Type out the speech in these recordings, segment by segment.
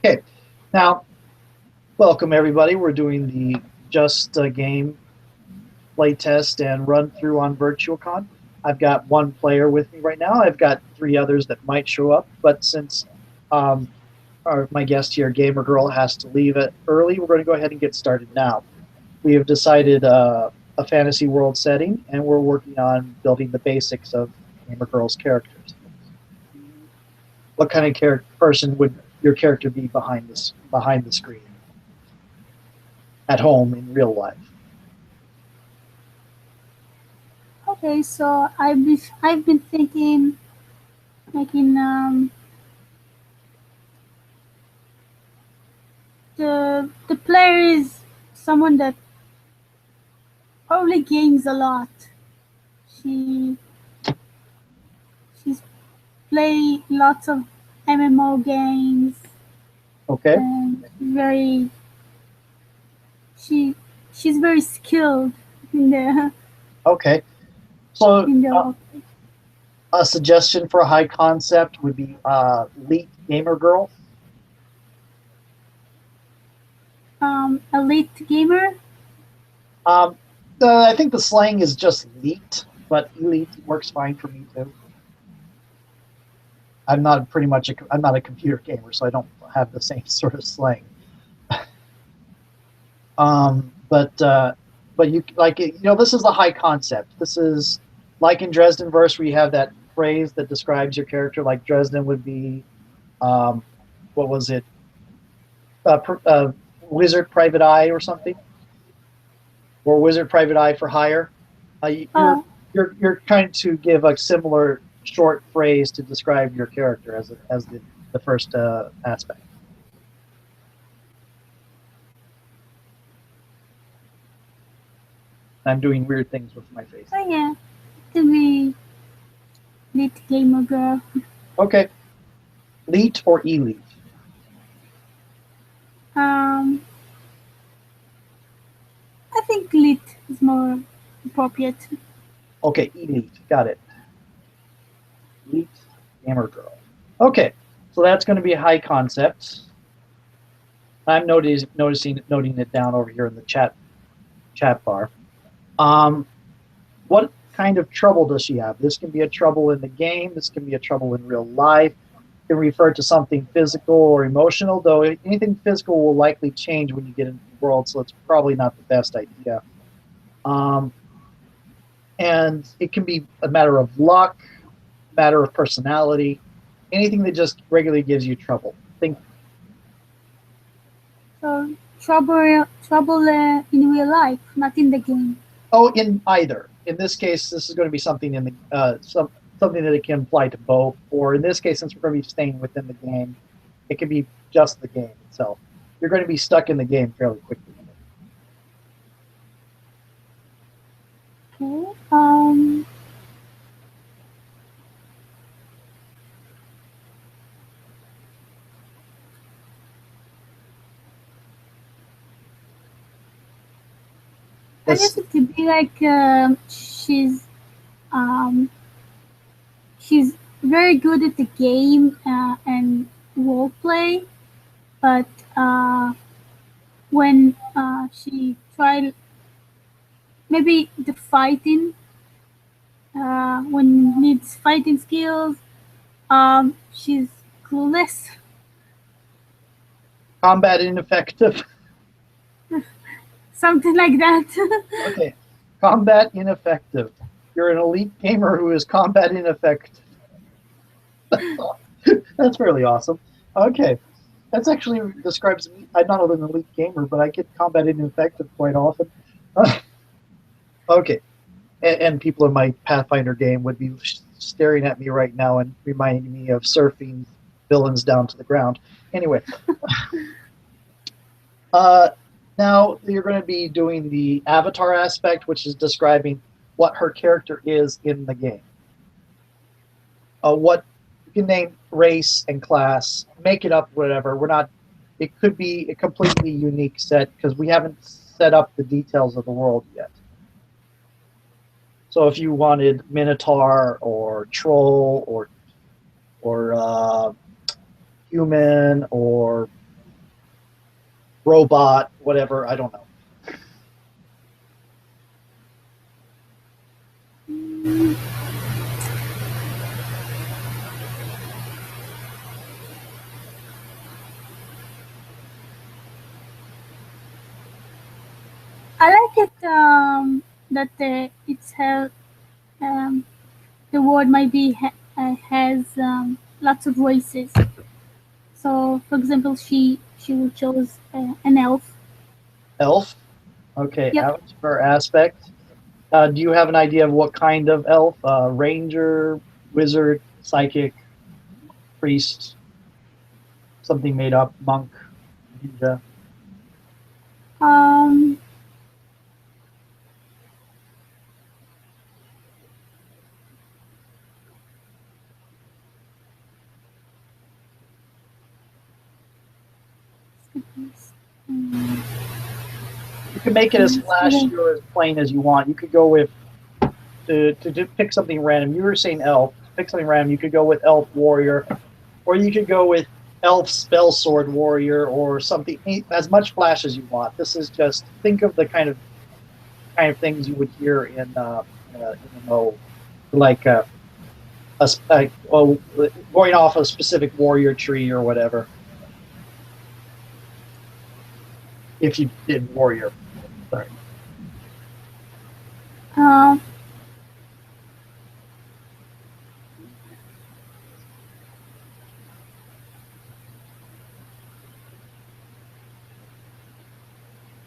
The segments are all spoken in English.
Okay, now welcome everybody. We're doing the Just a Game playtest and run through on VirtualCon. I've got one player with me right now. I've got three others that might show up, but since um, my guest here, Gamer Girl, has to leave it early, we're going to go ahead and get started now. We have decided a fantasy world setting, and we're working on building the basics of Gamer Girl's characters. What kind of person would your character be behind the screen at home in real life? Okay, so I've been thinking making the player is someone that probably games a lot. She she's play lots of MMO games Okay. and she she's very skilled in the Okay. So in the a suggestion for a high concept would be elite gamer girl. elite gamer. Um, I think the slang is just elite, but elite works fine for me too. I'm not a computer gamer, so I don't have the same sort of slang. But you like this is the high concept. This is like in Dresden verse where you have that phrase that describes your character. Like Dresden would be, um, what was it? Wizard Private Eye or something, or Wizard Private Eye for hire. Oh, You're trying to give a similar short phrase to describe your character as the first aspect. I'm doing weird things with my face. oh yeah, can be elite gamer girl. Okay, elite or elite? Um, I think elite is more appropriate. Okay, elite. Got it. Elite gamer girl. Okay, so that's going to be a high concept. I'm noting it down over here in the chat bar. Um, what kind of trouble does she have? This can be a trouble in the game. This can be a trouble in real life. It can refer to something physical or emotional, though anything physical will likely change when you get into the world, so it's probably not the best idea. Um, and it can be a matter of luck, matter of personality, anything that just regularly gives you trouble. Think, So trouble in real life, not in the game. oh, in either. In this case, this is going to be something in the something that it can apply to both. Or in this case, since we're going to be staying within the game, it can be just the game itself. You're going to be stuck in the game fairly quickly. Okay. I This guess it could be like um, she's very good at the game and role play, but when she tried maybe the fighting, when needs fighting skills, she's clueless, combat ineffective. something like that. Okay, combat ineffective. You're an elite gamer who is combat ineffective. That's fairly awesome. Okay, that's actually describes me. I'm not an elite gamer, but I get combat ineffective quite often. Okay, and people in my Pathfinder game would be staring at me right now and reminding me of surfing villains down to the ground. Anyway, uh, now you're going to be doing the avatar aspect, which is describing what her character is in the game. What you can name race and class, make it up, whatever. We're not. It could be a completely unique set because we haven't set up the details of the world yet. So if you wanted Minotaur or Troll or human or robot, whatever. I don't know. I like it that it's held, um, the word might be has lots of voices. So, for example, she will choose an elf. Elf. Okay, Yep. avatar aspect. Do you have an idea of what kind of elf? Ranger, wizard, psychic, priest, something made up, monk, ninja. Um, um, You can make it as flashy or as plain as you want. You could go with to pick something random. You were saying elf. To pick something random. You could go with elf warrior, or you could go with elf spell sword warrior, or something as much flash as you want. This is just think of the kind of things you would hear in MMO, like well, going off a specific warrior tree or whatever. If you did warrior, sorry. um,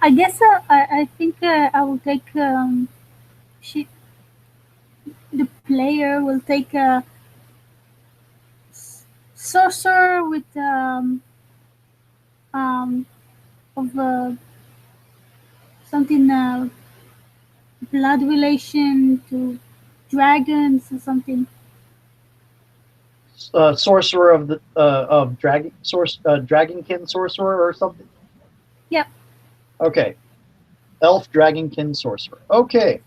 I guess I think I will take she the player will take a sorcerer with um of something blood relation to dragons or something. Sorcerer of the of dragonkin sorcerer or something. Yep. Okay, elf dragonkin sorcerer. Okay,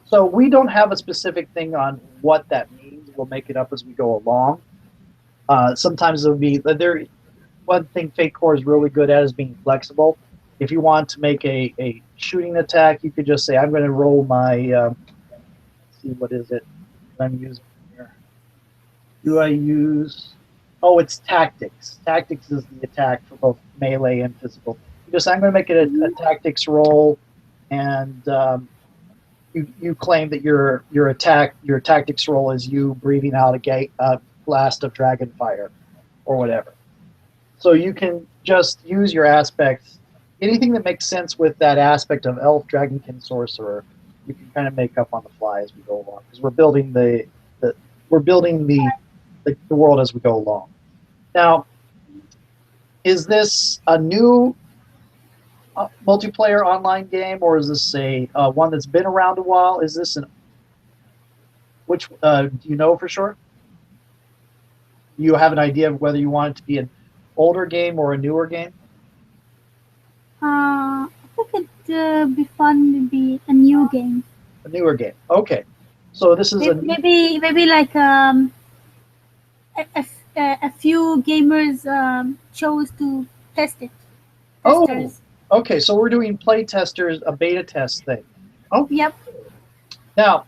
so we don't have a specific thing on what that means. We'll make it up as we go along. Sometimes it'll be there. One thing Fate Core is really good at is being flexible. If you want to make a shooting attack, you could just say, "I'm going to roll my." Let's see, what is it I'm using here? Do I use? Oh, it's tactics. Tactics is the attack for both melee and physical. Just I'm going to make it a tactics roll, and you claim that your tactics roll is you breathing out a blast of dragon fire, or whatever. So you can just use your aspects, anything that makes sense with that aspect of elf, dragonkin, sorcerer. You can kind of make up on the fly as we go along because we're building the world as we go along. Now, is this a new multiplayer online game, or is this a one that's been around a while? Is this an which do you know for sure? You have an idea of whether you want it to be an older game or a newer game? I think it'd be fun to be a new game. A newer game. Okay. So this is Maybe like a few gamers chose to test it. Testers. Oh, okay. So we're doing play testers, a beta test thing. Oh, Yep. now,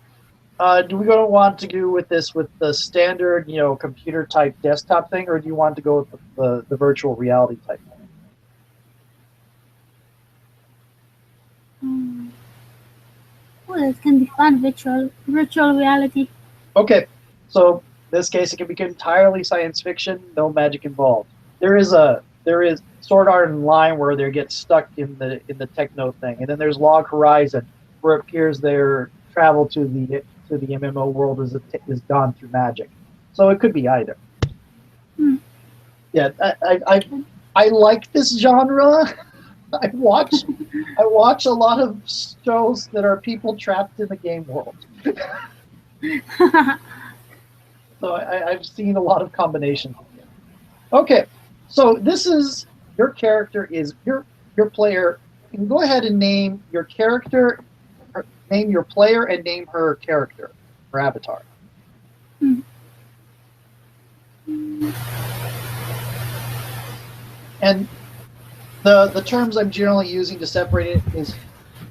do we going to want to do with this with the standard, computer type desktop thing, or do you want to go with the virtual reality type thing? Oh, that can be fun. Virtual reality. Okay. So in this case, it can be entirely science fiction, no magic involved. There is Sword Art Online where they get stuck in the techno thing, and then there's Log Horizon where it appears their travel to the MMO world is gone through magic. So it could be either. Yeah, I like this genre. I watch a lot of shows that are people trapped in the game world. So I've seen a lot of combinations. Okay, so this is your character is your player. You can go ahead and name your character, name your player, and name her character, her avatar. And The terms I'm generally using to separate it is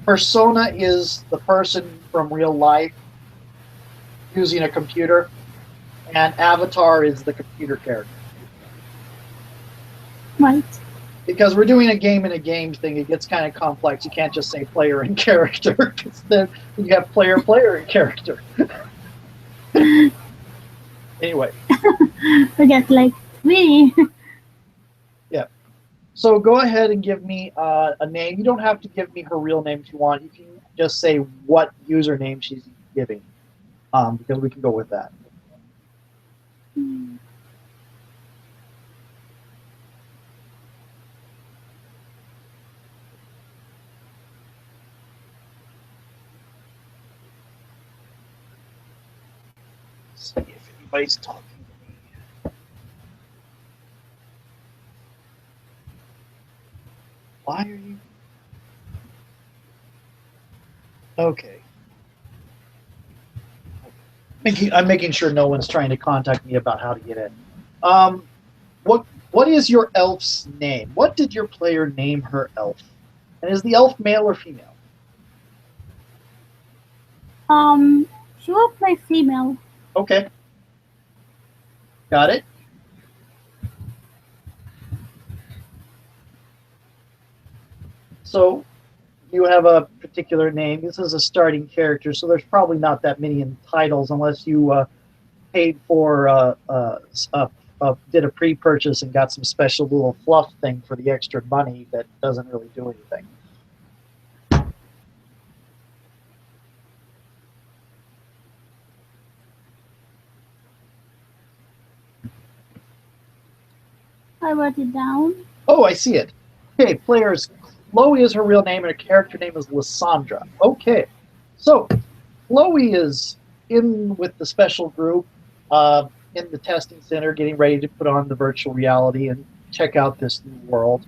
persona is the person from real life using a computer, and avatar is the computer character. Right. Because we're doing a game in a game thing, it gets kind of complex. You can't just say player and character, because then you have player, player, and character. Anyway. Forget like me. Yeah. So go ahead and give me a name. You don't have to give me her real name if you want. You can just say what username she's giving, because we can go with that. See if anybody's talking to me. Why are you? Okay. I'm making sure no one's trying to contact me about how to get in. What is your elf's name? What did your player name her elf? And is the elf male or female? She will play female. Okay. Got it. So you have a particular name. This is a starting character, so there's probably not that many in titles unless you paid for did a pre-purchase and got some special little fluff thing for the extra money that doesn't really do anything. I wrote it down. Oh, I see it. Okay, players, Chloe is her real name, and her character name is Lysandra. Okay, so Chloe is in with the special group in the testing center, getting ready to put on the virtual reality and check out this new world.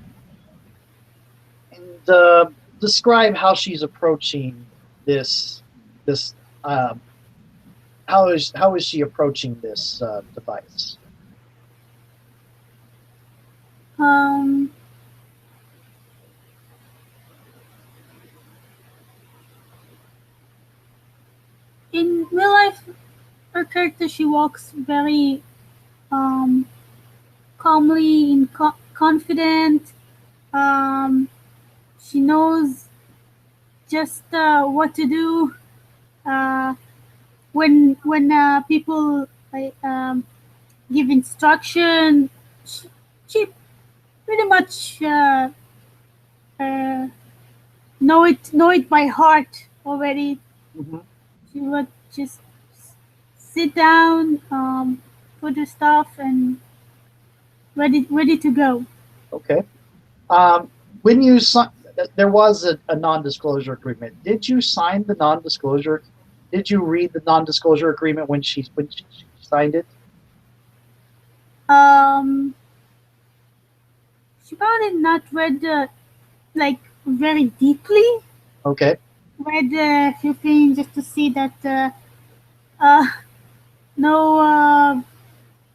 And describe how she's approaching this. How is she approaching this device? In real life, her character, she walks very calmly and confident. She knows just what to do when people give instruction. She pretty much know it by heart already. Mm-hmm. She would just sit down, put her stuff, and ready to go. Okay. When you there was a non-disclosure agreement. Did you sign the non-disclosure? Did you read the non-disclosure agreement when she signed it? She probably not read like very deeply. Okay. Read a few things just to see that no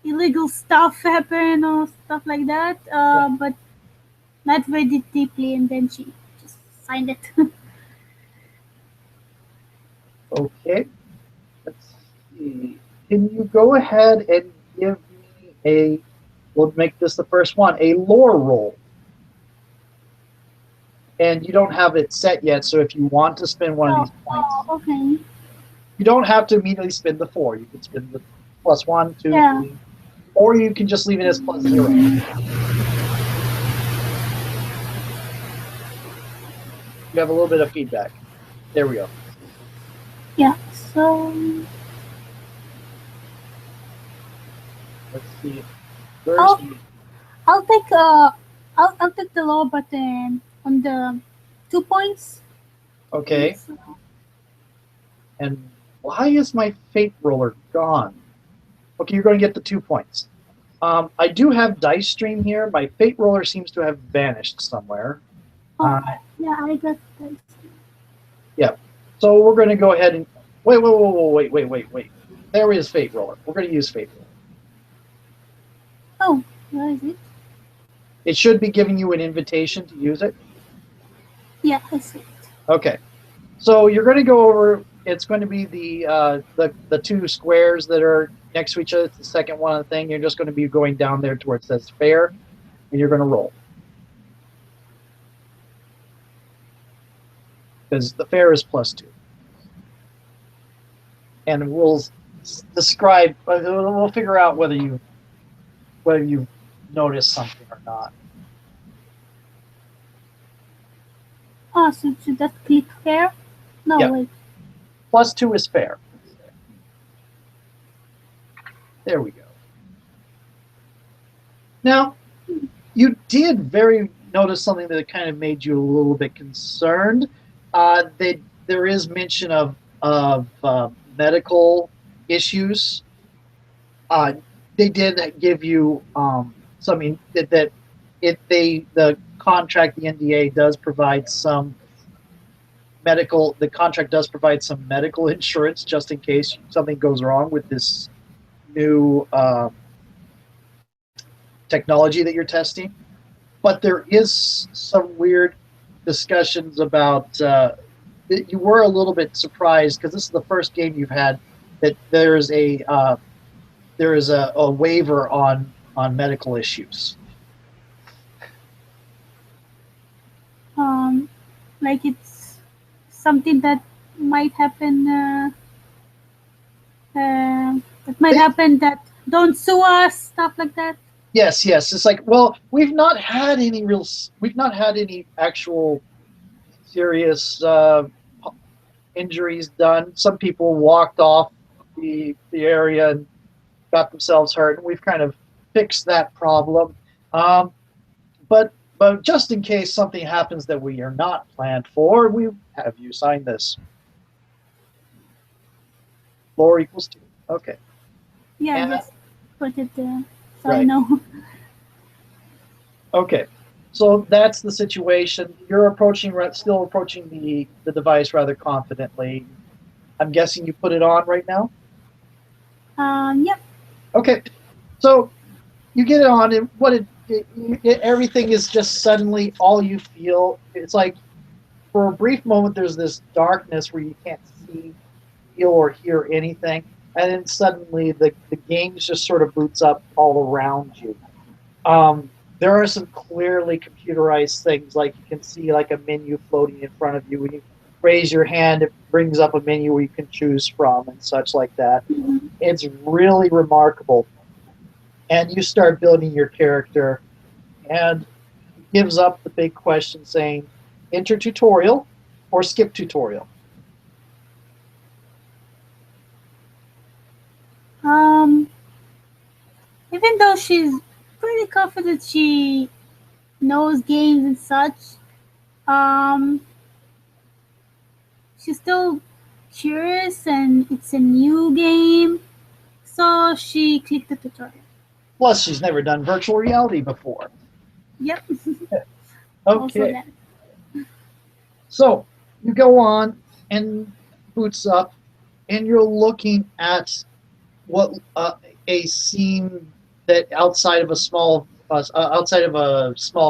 illegal stuff happen or stuff like that. But not read it deeply, and then she just signed it. Okay. Let's see. Can you go ahead and give me we'll make this the first one, a lore roll. And you don't have it set yet, so if you want to spend one of these points, okay. you don't have to immediately spend the 4. You can spend the +1, 2, Yeah. 3, or you can just leave it as +0. You have a little bit of feedback. There we go. Yeah. So let's see. I'll take the lower button on the 2 points. Okay. And why is my fate roller gone? Okay, you're going to get the 2 points. I do have dice stream here. My fate roller seems to have vanished somewhere. Yeah, I got that. Yeah. So we're going to go ahead and wait. There is fate roller. We're going to use fate roller. Oh, where is it? It should be giving you an invitation to use it. Yeah, I see it. Okay. So you're going to go over. It's going to be the two squares that are next to each other. It's the second one on the thing. You're just going to be going down there to where it says fair, and you're going to roll because the fair is +2. And we'll describe. We'll figure out whether you noticed something or not. Oh, so should that click fair? No, Yeah. wait. +2 is fair. There we go. Now, you did notice something that kind of made you a little bit concerned. There is mention of medical issues. They did give you something that the contract, the NDA does provide some medical. The contract does provide some medical insurance just in case something goes wrong with this new technology that you're testing. But there is some weird discussions about. You were a little bit surprised because this is the first game you've had that there is a waiver on medical issues. Like it's something that might happen. That don't sue us, stuff like that. Yes. It's like, well, we've not had any actual serious injuries done. Some people walked off the area and got themselves hurt, and we've kind of fixed that problem. But just in case something happens that we are not planned for, we have you sign this. Floor equals 2. Okay. Yeah, And, just put it there so right. I know. Okay. So that's the situation. You're still approaching the device rather confidently. I'm guessing you put it on right now? Yep. Okay. So you get it on, and everything is just suddenly all you feel. It's like for a brief moment there's this darkness where you can't see, feel, or hear anything. And then suddenly the game just sort of boots up all around you. There are some clearly computerized things, like you can see like a menu floating in front of you. When you raise your hand, it brings up a menu where you can choose from and such like that. Mm-hmm. It's really remarkable. And you start building your character, and it gives up the big question saying, enter tutorial or skip tutorial. Even though she's pretty confident she knows games and such, she's still curious and it's a new game, so she clicked the tutorial. Plus, she's never done virtual reality before. Yep. Okay. So you go on and boots up, and you're looking at what a scene that outside of a small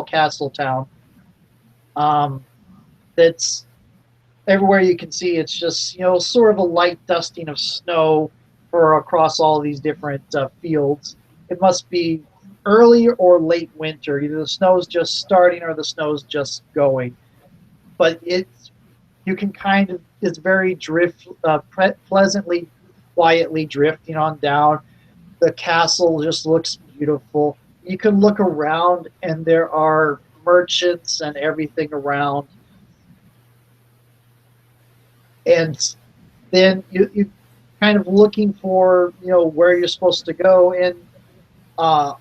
castle town. That's everywhere you can see. It's just sort of a light dusting of snow across all these different fields. It must be early or late winter. Either the snow's just starting or the snow's just going. But it's very pleasantly, quietly drifting on down. The castle just looks beautiful. You can look around, and there are merchants and everything around. And then you kind of looking for where you're supposed to go, and a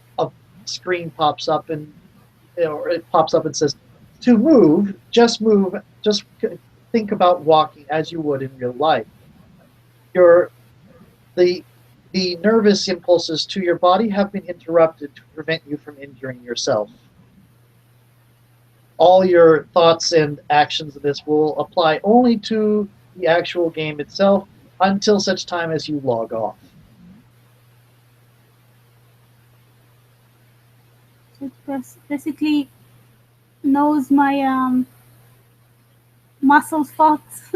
screen pops up, and it pops up and says, to move, just think about walking as you would in real life. The nervous impulses to your body have been interrupted to prevent you from injuring yourself. All your thoughts and actions of this will apply only to the actual game itself until such time as you log off. It basically knows my muscle spots.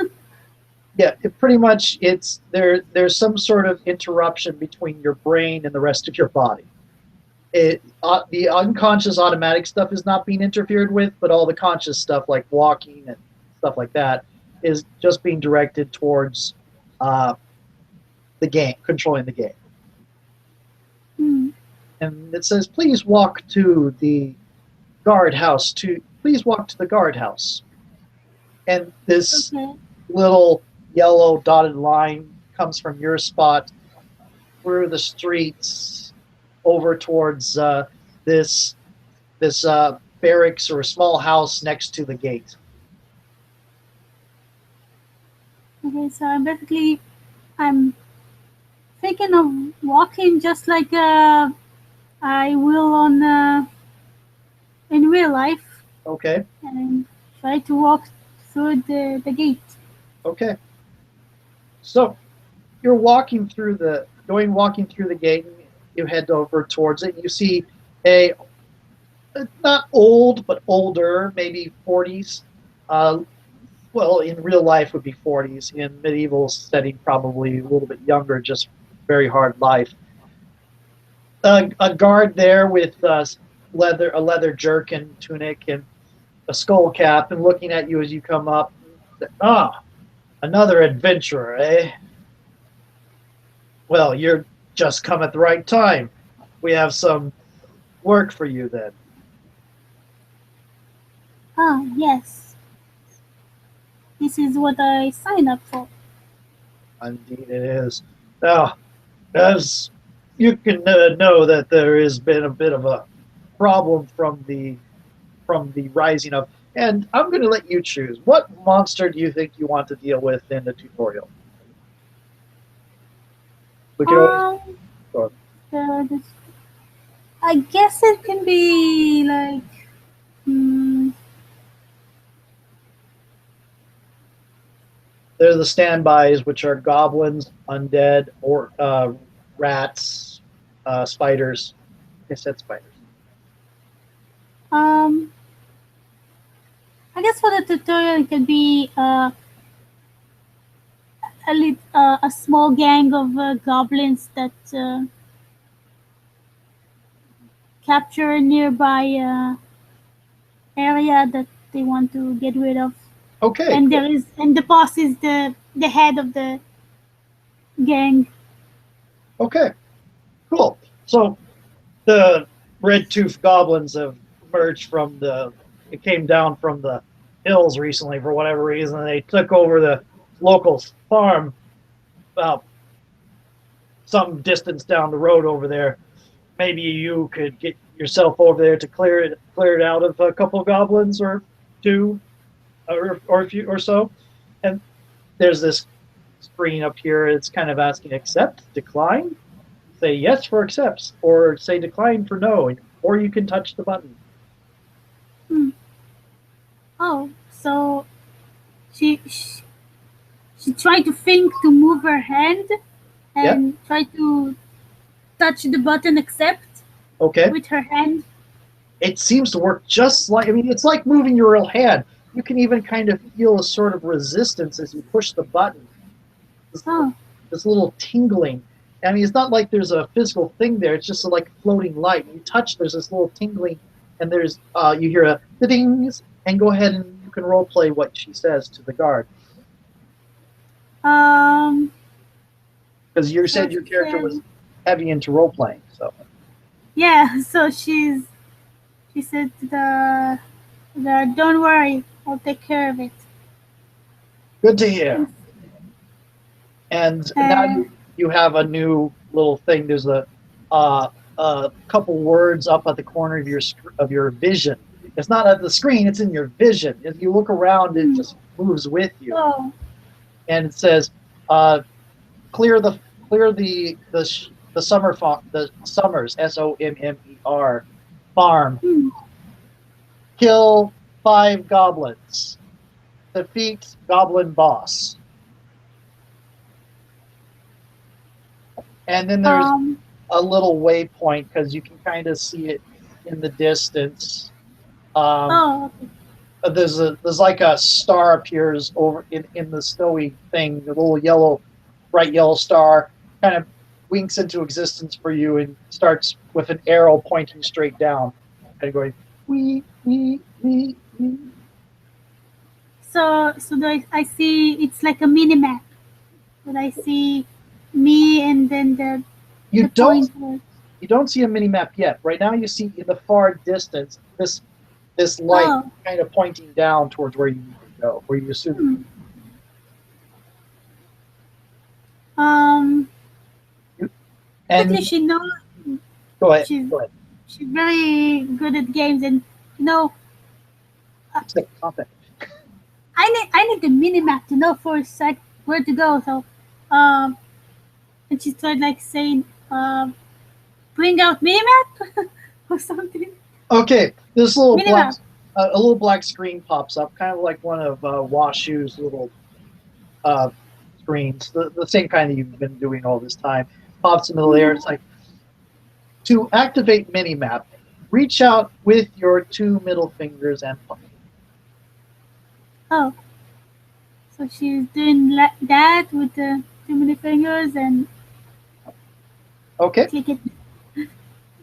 Yeah, pretty much it's there. There's some sort of interruption between your brain and the rest of your body. The unconscious automatic stuff is not being interfered with, but all the conscious stuff like walking and stuff like that is just being directed towards uh, the game, controlling the game. Hmm. And it says, "Please walk to the guardhouse. Please walk to the guardhouse." And this Okay. little yellow dotted line comes from your spot through the streets over towards this barracks or a small house next to the gate. Okay. So I'm thinking of walking just like I will on in real life, Okay, and try to walk through the gate. okay. So you're walking through the gate. And you head over towards it. You see a not old but older, maybe 40s. Well, in real life would be 40s. In medieval setting, probably a little bit younger, just very hard life. A guard there with a leather jerkin, tunic, and a skull cap, and looking at you as you come up. Ah, another adventurer, eh? Well, you're just come at the right time. We have some work for you then. Ah, yes. This is what I signed up for. Indeed, it is. Now, as you can know that there has been a bit of a problem from the rising of, and I'm going to let you choose. What monster do you think you want to deal with in the tutorial? We can always. Um, Or, the, I guess it can be like, hmm, they're the standbys, which are goblins, undead, or rats, spiders. I said spiders. um, I guess for the tutorial it can be a small gang of goblins that capture a nearby area that they want to get rid of, Okay, and cool. the boss is the head of the gang. Okay, cool. So the red tooth goblins have emerged from the. It came down from the hills recently for whatever reason. They took over the local farm about some distance down the road over there. Maybe you could get yourself over there to clear it out of a couple of goblins or two or a few or so. And there's this screen up here. It's kind of asking accept, decline, say yes for accepts, or say decline for no, or you can touch the button. Hmm. Oh, so she, she she tried to think to move her hand Yeah. and try to touch the button accept Okay. with her hand. It seems to work just like, I mean, it's like moving your real hand. You can even kind of feel a sort of resistance as you push the button. This, Oh, this little tingling. I mean, it's not like there's a physical thing there. It's just like floating light. You touch, there's this little tingling, and there's you hear a dings, and go ahead and you can role play what she says to the guard. um, Because you so said your she character was said, heavy into role playing. So yeah. So she said to the don't worry, I'll take care of it. good to hear. And now Uh, you have a new little thing. There's a couple words up at the corner of your vision. It's not at the screen; it's in your vision. If you look around, it hmm. just moves with you, Oh, and it says, "Clear the the summer the summers SOMMER farm. hmm. Kill 5 goblins. Defeat goblin boss." And then there's Um, a little waypoint because you can kind of see it in the distance. Um, Oh, okay. there's like a star appears over in the snowy thing, the little yellow, bright yellow star, kind of winks into existence for you and starts with an arrow pointing straight down, kind of going wee wee wee wee. So I see it's like a mini map. But I see me and then You the don't pointer. you don't see a mini map yet. Right now, you see in the far distance this light Oh, kind of pointing down towards where you need to go, where you assume. hmm. Um, Actually, And she knows go ahead, she's go ahead. she's very good at games, and you know, uh, It's the content. I need the mini map to know for a sec where to go. So, um, and she started like saying, "Bring out mini map" or something. Okay, this little Mini black map. a little black screen pops up, kind of like one of Washu's little uh, screens, the same kind that you've been doing all this time. Pops into the air. Hmm. It's like to activate Minimap, reach out with your two middle fingers and point. Oh, so she's doing that with the too many fingers and Okay, click it. you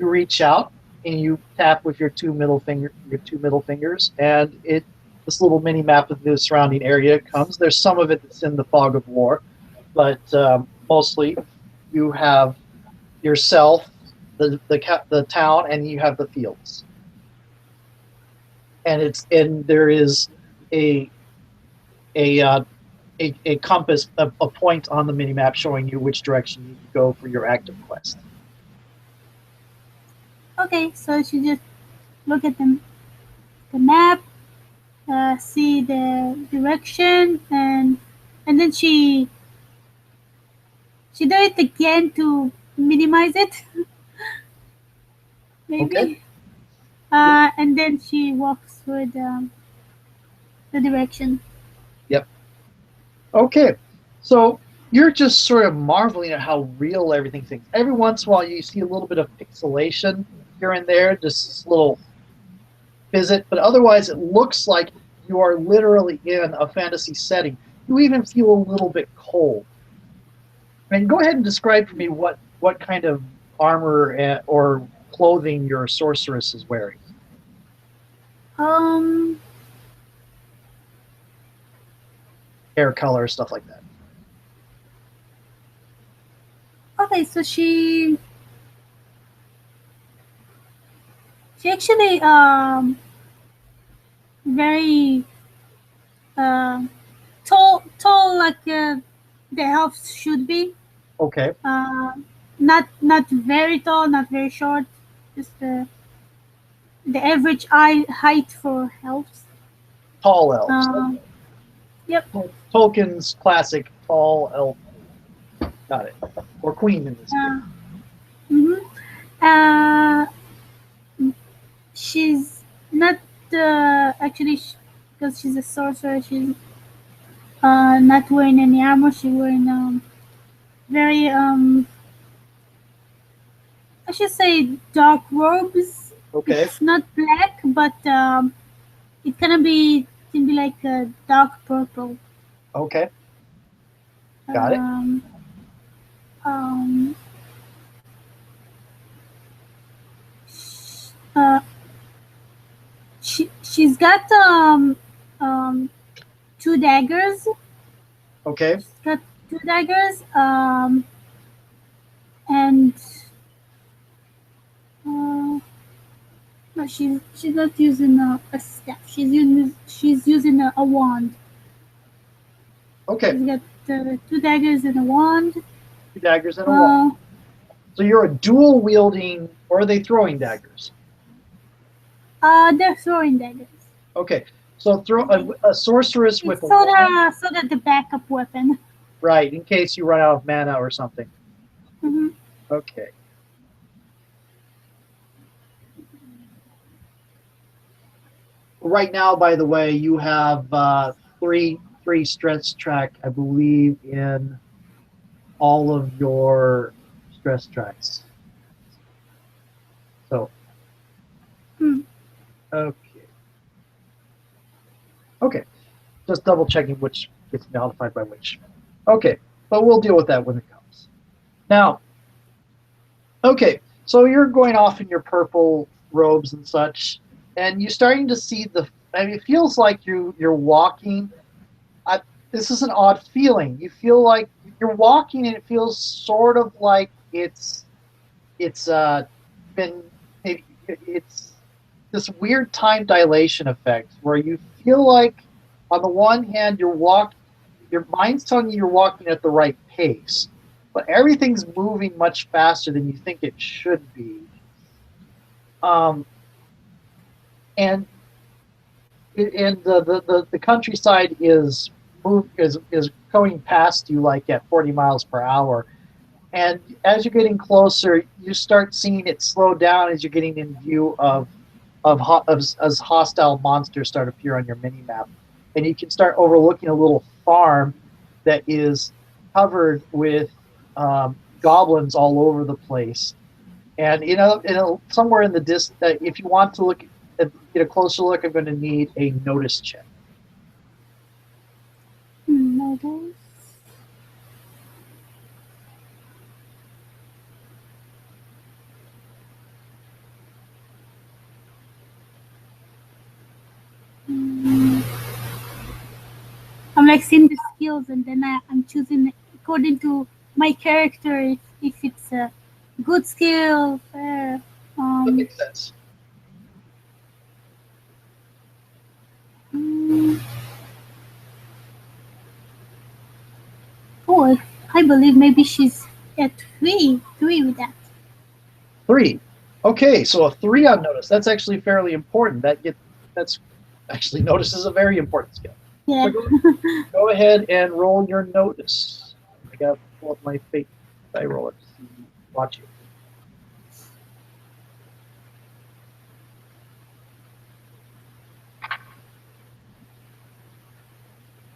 reach out and you tap with your two middle fingers, and it this little mini map of the surrounding area comes. There's some of it that's in the fog of war, but mostly you have yourself, the town, and you have the fields. And there is a a a compass, a point on the mini map showing you which direction you need to go for your active quest. Okay, so she just look at the map, see the direction, and then she do it again to minimize it, Okay. maybe. And then she walks with the direction. Yep. Okay. So you're just sort of marveling at how real everything seems. Every once in a while, you see a little bit of pixelation here and there, just this little visit, but otherwise, it looks like you are literally in a fantasy setting. You even feel a little bit cold. And go ahead and describe for me what kind of armor or clothing your sorceress is wearing. Um. Hair color, stuff like that. Okay, so she actually very uh, tall like the elves should be. Okay. Uh, not very tall, not very short, just the average eye height for elves. Tall elves. Um, yep. Tolkien's classic tall elf. Got it. Or queen in this case. Uh, mhm. uh, she's not actually because she's a sorcerer. She's not wearing any armor. She's wearing very I should say dark robes. Okay. It's not black, but it can be like a dark purple. Okay. Got it. Um, um, uh, she's got two daggers. Okay. She's got two daggers. And no, she's not using a staff. She's using a wand. Okay. She's got two daggers and a wand. Two daggers and a wand. Uh, So you're a dual wielding, or are they throwing daggers? they're throwing daggers. Okay. So throw a sorceress with It's a wand, so that the backup weapon. right? In case you run out of mana or something. Hmm. Okay. Right now, by the way, you have three stress track, I believe, in all of your stress tracks. So Okay. Okay. Just double checking which gets modified by which. Okay, but we'll deal with that when it comes. Now, okay, so you're going off in your purple robes and such, and you're starting to see the. I mean, it feels like you're walking. I, this is an odd feeling. You feel like you're walking, and it feels sort of like it's been it's this weird time dilation effect where you feel like on the one hand your mind's telling you you're walking at the right pace, but everything's moving much faster than you think it should be. Um, and the countryside is going past you like at 40 miles per hour. And as you're getting closer, you start seeing it slow down as you're getting in view as hostile monsters start to appear on your mini map, and you can start overlooking a little farm that is covered with goblins all over the place. And somewhere in the distance, if you want to get a closer look, I'm going to need a notice check. Notice. I'm like seeing the skills, and then I'm choosing according to my character if it's a good skill. That makes sense. Mm, oh, I believe maybe she's at three with that. 3. Okay, so a 3 on notice. That's actually fairly important. That's actually notice is a very important skill. Yeah. So go ahead and roll your notice. I gotta pull up my fate die roller to watch it.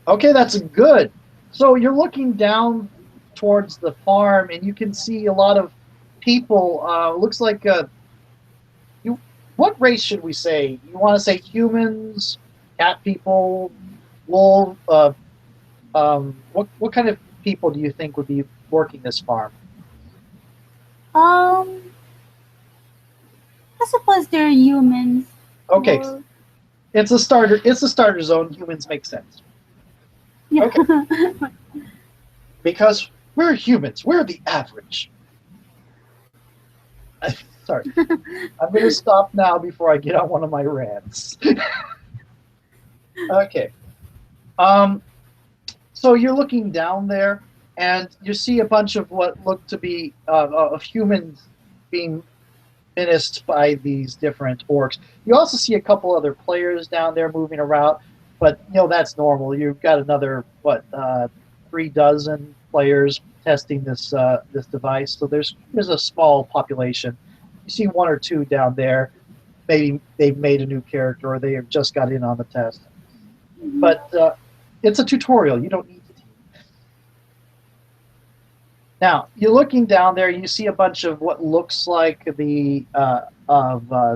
Okay, that's good. So you're looking down towards the farm, and you can see a lot of people. Looks like you. What race should we say? You want to say humans, cat people, wolf? What kind of people do you think would be working this farm? I suppose they're humans. Okay, Or, it's a starter. It's a starter zone. Humans make sense. yeah. Okay. Because we're humans. We're the average. Sorry. I'm going to stop now before I get on one of my rants. Okay. So you're looking down there, and you see a bunch of what look to be of humans being menaced by these different orcs. You also see a couple other players down there moving around, but that's normal. You've got another 3 dozen players testing this device. So there's a small population. You see 1 or 2 down there. Maybe they've made a new character or they have just got in on the test. But it's a tutorial. You don't need to. Now you're looking down there. You see a bunch of what looks like the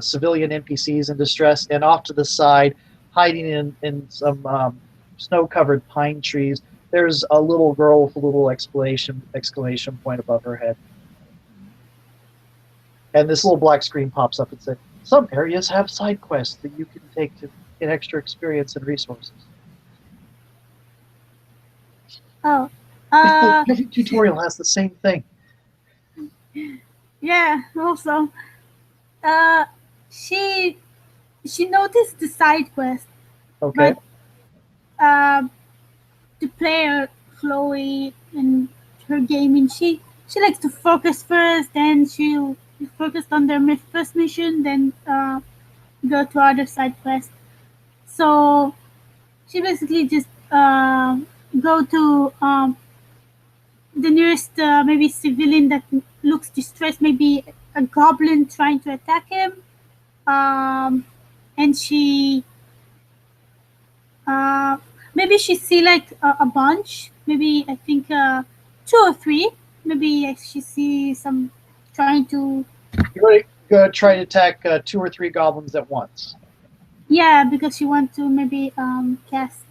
civilian NPCs in distress, and off to the side, hiding in some snow-covered pine trees, there's a little girl with a little exclamation point above her head. And this little black screen pops up and says, "Some areas have side quests that you can take to get extra experience and resources." Oh. Every tutorial has the same thing. Yeah. Also, she noticed the side quest, Okay. but the player Chloe in her gaming, she likes to focus first, then she'll focus on their first mission, then go to other side quests. So she basically just go to the nearest maybe civilian that looks distressed, maybe a goblin trying to attack him, and she maybe she see like a bunch, maybe I think 2 or 3, maybe she see some trying to. You're going to try to attack 2 or 3 goblins at once. Yeah, because you want to maybe cast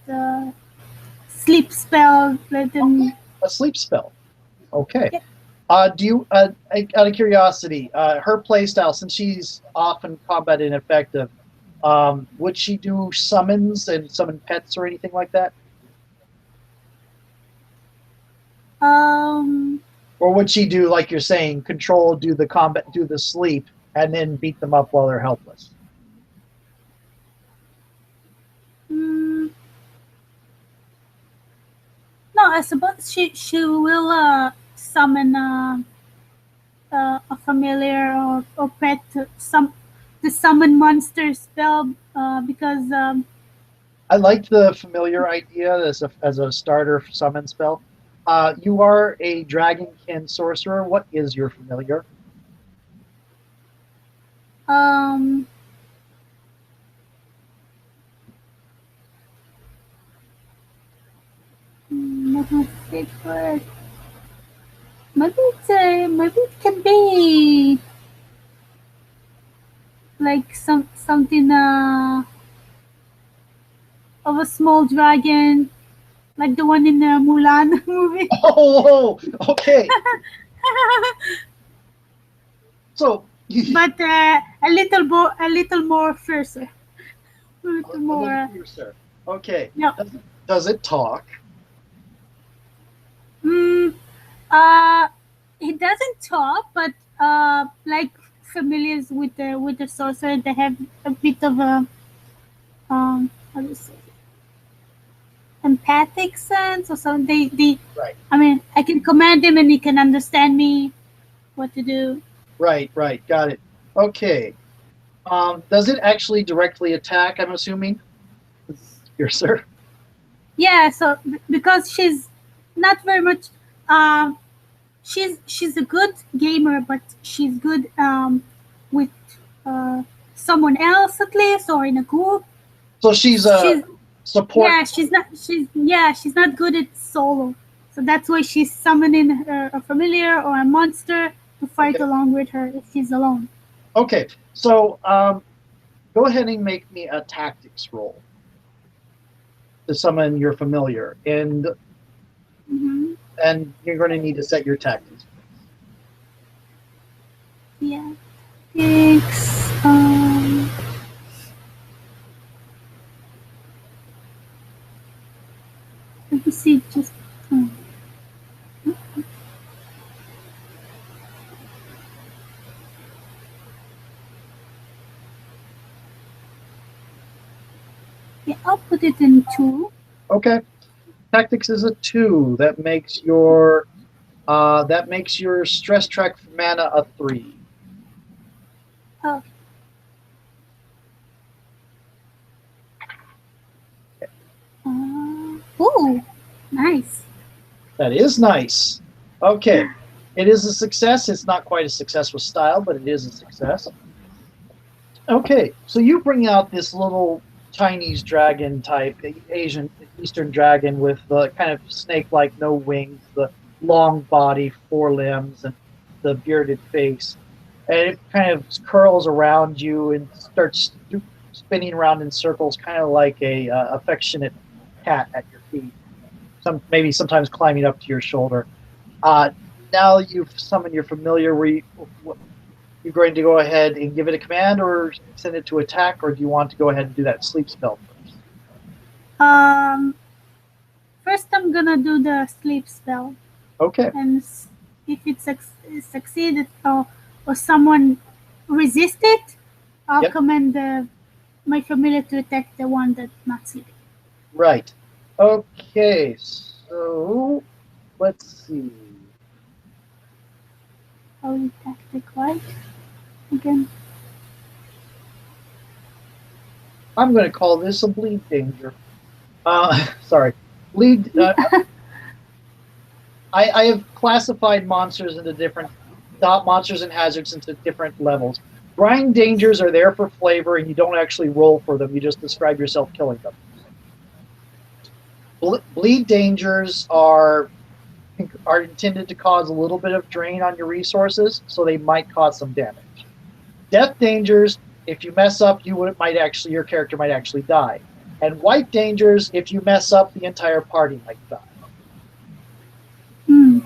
sleep spell. Let Okay, them. a sleep spell. Okay. Yeah. Do you, out of curiosity, her playstyle, since she's often combat ineffective, would she do summons and summon pets or anything like that? Um. Or would she do, like you're saying, control, do the combat, do the sleep, and then beat them up while they're helpless? mm, no, I suppose she will summon a familiar or pet some the summon monster spell because I like the familiar idea as a starter summon spell. You are a dragonkin sorcerer. What is your familiar? um let me think for it. Maybe it can be like something of a small dragon like the one in the Mulan movie. Oh, okay. So, But a little more fiercer, a little a more. little fiercer. Okay. No. Does it talk? Mm, uh, he doesn't talk, but like familiars with the sorcerer, they have a bit of a how do you say empathic sense or something. They Right. I mean, I can command him and he can understand me what to do. Right, right. Got it. Okay. Does it actually directly attack, I'm assuming? Fiercer. Yeah, so because she's not very much. Um, she's a good gamer, but she's good with uh, someone else at least or in a group. So she's a She's support. she's not good at solo. So that's why she's summoning a familiar or a monster to fight Okay. along with her if she's alone. Okay. So go ahead and make me a tactics roll to summon your familiar, Hmm. and you're going to need to set your tactics. Yeah. Thanks. Let me see. Just yeah, I'll put it in two. Okay. Tactics is a 2. That makes your stress track mana a 3. Oh, ooh, nice. That is nice. Okay. It is a success. It's not quite a success with style, but it is a success. Okay. So you bring out this little Chinese dragon type, Asian Eastern dragon with the kind of snake-like no wings, the long body, 4 limbs, and the bearded face. And it kind of curls around you and starts spinning around in circles, kind of like a affectionate cat at your feet. Maybe sometimes climbing up to your shoulder. Uh, Now you've summoned your familiar. You going to go ahead and give it a command, or send it to attack, or do you want to go ahead and do that sleep spell first? Um, First I'm gonna do the sleep spell, Okay. and if it succeeded or someone resist it, I'll Yep. command my familiar to attack the one that's not sleeping. Right. Okay. So let's see. Holy tactic, right? Again. I'm going to call this a bleed danger. Sorry. Bleed. I have classified monsters into different monsters and hazards into different levels. Grind dangers are there for flavor, and you don't actually roll for them. You just describe yourself killing them. Bleed dangers are intended to cause a little bit of drain on your resources, so they might cause some damage. Death dangers If you mess up, your character might actually die. And white dangers, if you mess up, the entire party might die. Hmm.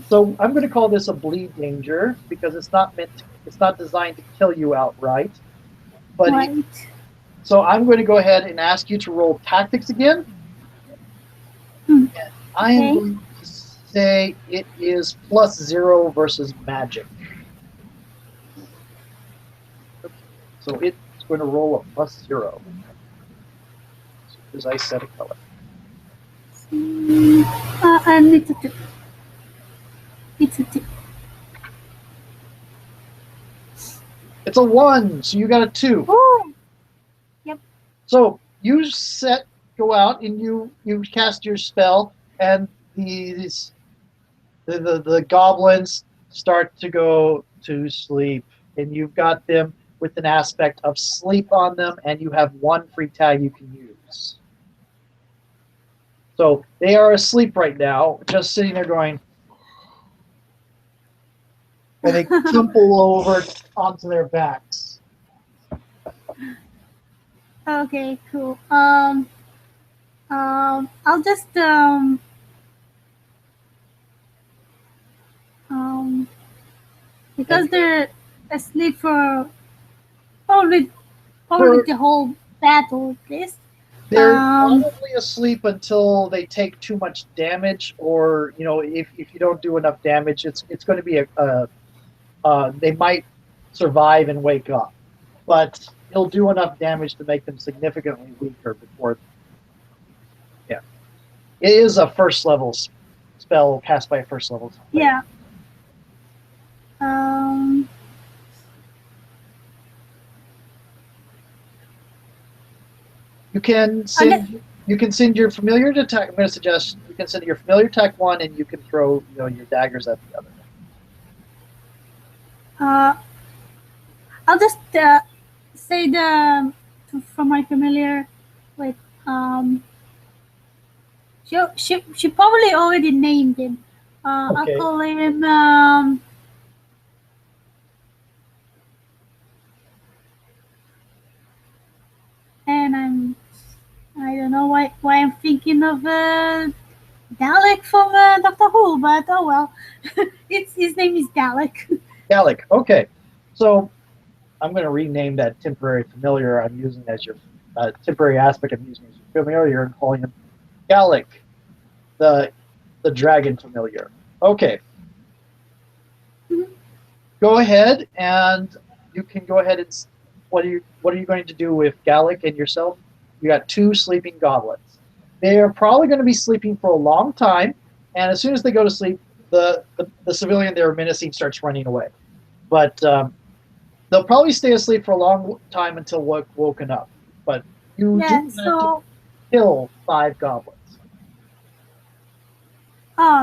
So I'm going to call this a bleed danger because it's not designed to kill you outright. But Right. so I'm going to go ahead and ask you to roll tactics again. Hmm. I am Okay. going to say it is +0 versus magic. So it's going to roll a +0 as I set a color. And it's a 2. It's a 2. It's a 1, so you got a 2. Oh. Yep. So you go out and you cast your spell, and the goblins start to go to sleep, and you've got them with an aspect of sleep on them, and you have 1 free tag you can use. So they are asleep right now, just sitting there going, and they tumble over onto their backs. Okay. Cool. I'll just um because And they're asleep for probably for the whole battle at least. they're Um. probably asleep until they take too much damage, or if you don't do enough damage, it's going to be they might survive and wake up, but you'll do enough damage to make them significantly weaker before. Yeah, it is a first level spell cast by a first level player. Yeah. Um. You can I guess. send your familiar to attack. I'm going to suggest you can send your familiar attack 1, and you can throw your daggers at the other. Uh. I'll just say from my familiar. Wait. Um. She probably already named him. I'll Okay. call him. And I don't know why I'm thinking of Dalek from Doctor Who, but oh well. It's his name is Dalek. Gallic. Okay. So I'm going to rename that temporary familiar I'm using as your temporary aspect I'm using as your familiar and calling him Gallic, the dragon familiar. Okay. Go ahead and you can go ahead and what are you going to do with Gallic and yourself? You got 2 sleeping goblins. They are probably going to be sleeping for a long time, and as soon as they go to sleep, the civilian they're menacing starts running away. But they'll probably stay asleep for a long time until woken up. But you Yeah. do have to So kill 5 goblins.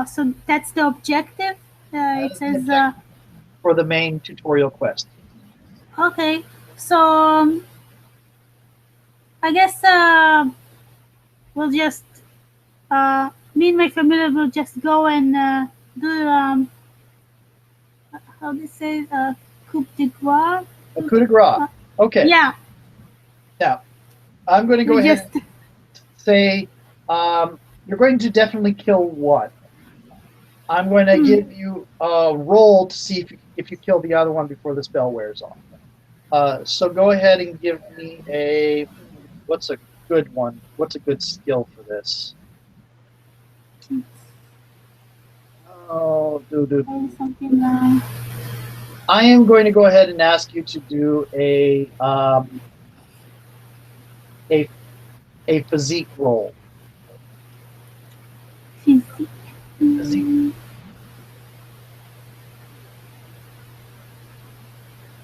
so that's the objective. That It is the says objective for the main tutorial quest. okay. So I guess we'll just me and my family will just go and do how do you say coup de grace. A coup de grace. Uh, Okay. yeah, Now, I'm going to go we ahead just and say you're going to definitely kill 1. I'm going to hmm, give you a roll to see if you kill the other one before the spell wears off. So go ahead and give me what's a good one? What's a good skill for this? Oh, something. I am going to go ahead and ask you to do a physique roll. Physique. Physique.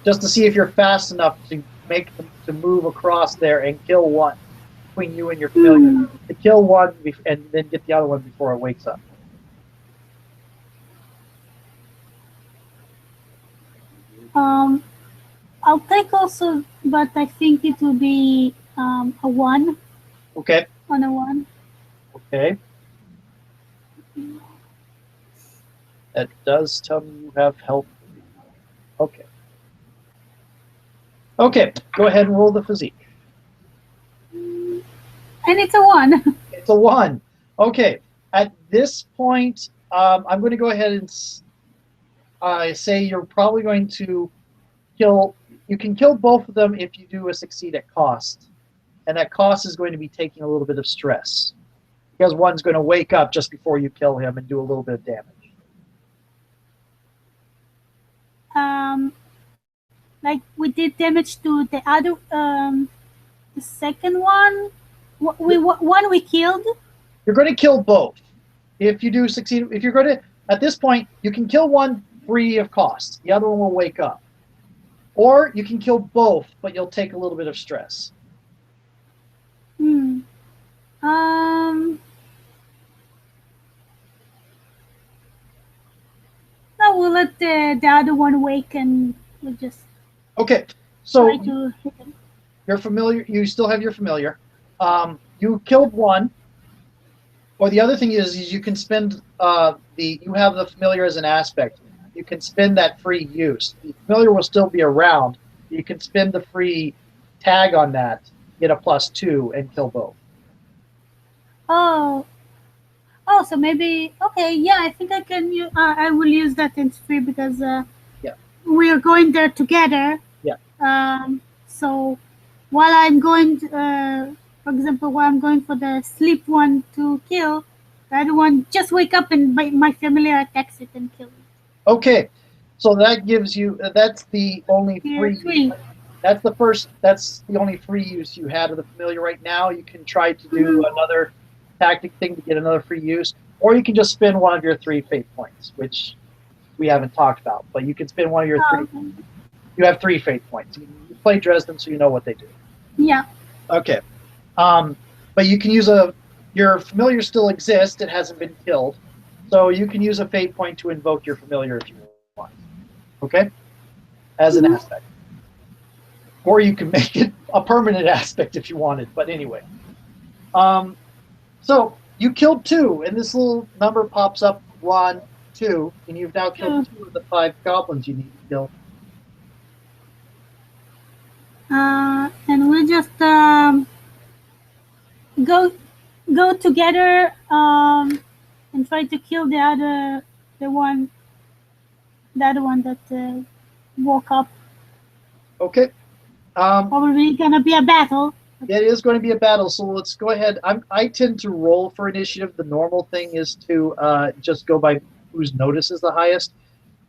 Just to see if you're fast enough to make them to move across there and kill 1 between you and your familiar. To kill 1 and then get the other one before it wakes up. Um, I'll take also, but I think it will be a 1 Okay. on a 1. Okay. That does tell me you have health. Okay. Okay, go ahead and roll the physique. And it's a 1. It's a 1. Okay, at this point, I'm going to go ahead and say you're probably going to kill. You can kill both of them if you do a succeed at cost, and that cost is going to be taking a little bit of stress because one's going to wake up just before you kill him and do a little bit of damage. Like we did damage to the other, the second one. One we killed. You're going to kill both. If you do succeed, if you're going to, at this point, you can kill one free of cost. The other one will wake up. Or you can kill both, but you'll take a little bit of stress. No, we'll let the other one wake and we'll just Okay, so try to hit him. you're familiar. You still have your familiar. You killed one. Or the other thing is you can spend you have the familiar as an aspect. You can spend that free use. The familiar will still be around. You can spend the free tag on that, get a +2, and kill both. Oh, so maybe okay. Yeah, I think I can. I will use that in free because Yeah. we are going there together. Yeah. So while I'm going, for example, while I'm going for the sleep one to kill, the other one just wake up and my familiar attacks it and kill it. Okay, so that gives you. That's the only Here, free. That's the first. That's the only free use you had of the familiar right now. You can try to do another tactic thing to get another free use, or you can just spend one of your 3 fate points, which we haven't talked about. But you can spend one of your 3. Okay. You have 3 fate points. You play Dresden, so you know what they do. Yeah. Okay, but you can use your familiar still exists. It hasn't been killed, so you can use a fate point to invoke your familiar if you want. Okay, as an aspect, or you can make it a permanent aspect if you wanted. But anyway, so you killed 2, and this little number pops up 1, 2, and you've now killed 2 of the 5 goblins you need to kill. And we'll just go together and try to kill the other one that woke up. Okay. Probably gonna be a battle. It is going to be a battle, so let's go ahead. I tend to roll for initiative. The normal thing is to just go by whose notice is the highest.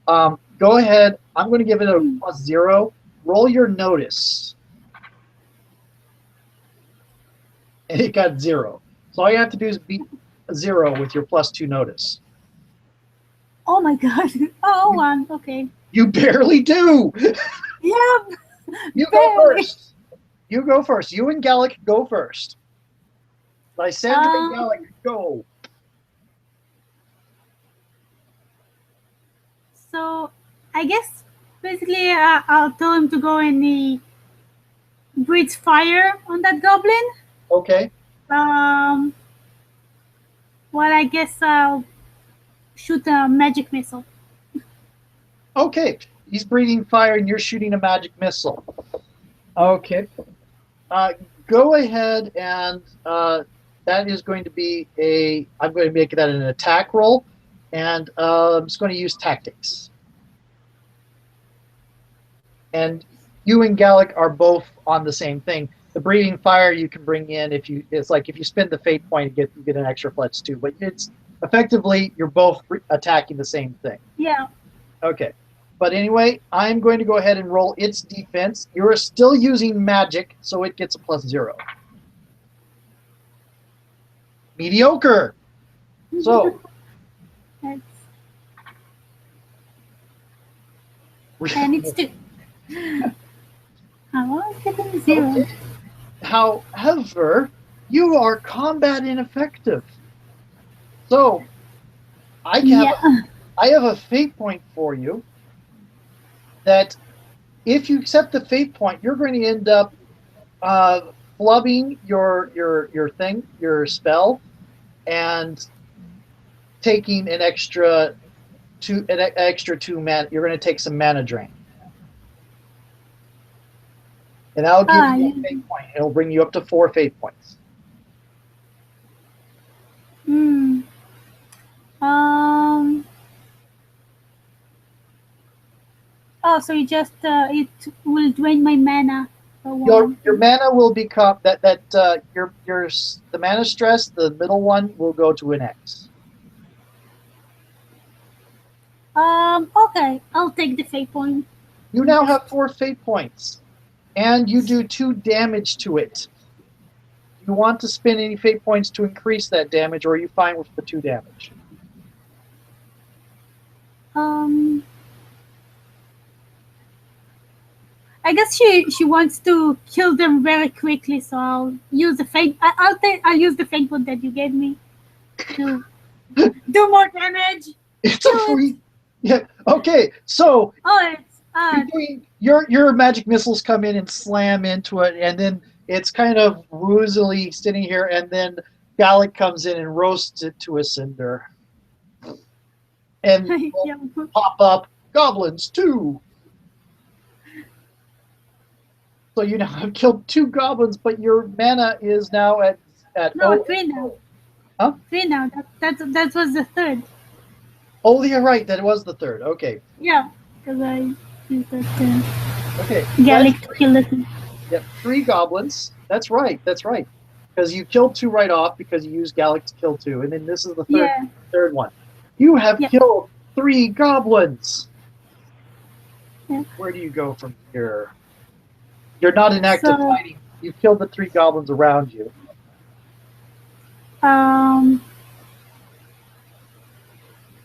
Go ahead. I'm going to give it a +0. Roll your notice. And it got 0. So all you have to do is beat a 0 with your +2 notice. Oh my god. Oh, 1. Okay. You barely do. Yeah. You go first. You go first. You and Gallic go first. Lysandra and Gallic, go. So I guess basically I'll tell him to go and he breathes fire on that goblin. Okay. Well, I guess I'll shoot a magic missile. Okay. He's breathing fire and you're shooting a magic missile. Okay. Go ahead and that is going to be I'm going to make that an attack roll, and I'm just going to use tactics. And you and Gallic are both on the same thing. The breathing fire you can bring in if you spend the fate point, you get an extra +2. But it's effectively you're both attacking the same thing. Yeah. Okay. But anyway, I'm going to go ahead and roll its defense. You're still using magic, so it gets a +0. Mediocre. So. And it's 2. I was getting 0. Okay. However, you are combat ineffective. So, I have a fate point for you. That if you accept the fate point, you're going to end up flubbing your spell, and taking an extra 2 mana. You're going to take some mana drain. And that'll give you a You, fate point. It'll bring you up to 4 fate points. mm, um. Oh, so you just it will drain my mana for one. Your mana will become the mana stress. The middle one will go to an X. Okay, I'll take the fate point. You now have 4 fate points, and you do 2 damage to it. Do you want to spend any fate points to increase that damage, or are you fine with the 2 damage? Um, I guess she wants to kill them very quickly, so I'll use the fate. I'll use the fate point that you gave me to do more damage. It's a free. Yeah. Okay. So Oh, it's your magic missiles come in and slam into it, and then it's kind of woozily sitting here, and then Gallic comes in and roasts it to a cinder, and yeah. pop up goblins too. So you now have killed 2 goblins, but your mana is now at No, 3 now. Huh? 3 now. That was the third. Oh, you're right. That was the third. Okay. Yeah, because I used that Okay. Gallic to kill the thing. Yep. 3 goblins. That's right. That's right. Because you killed 2 right off because you used Gallic to kill 2, and then this is the third one. You have killed 3 goblins. Yeah. Where do you go from here? You're not in active fighting. You've killed the 3 goblins around you.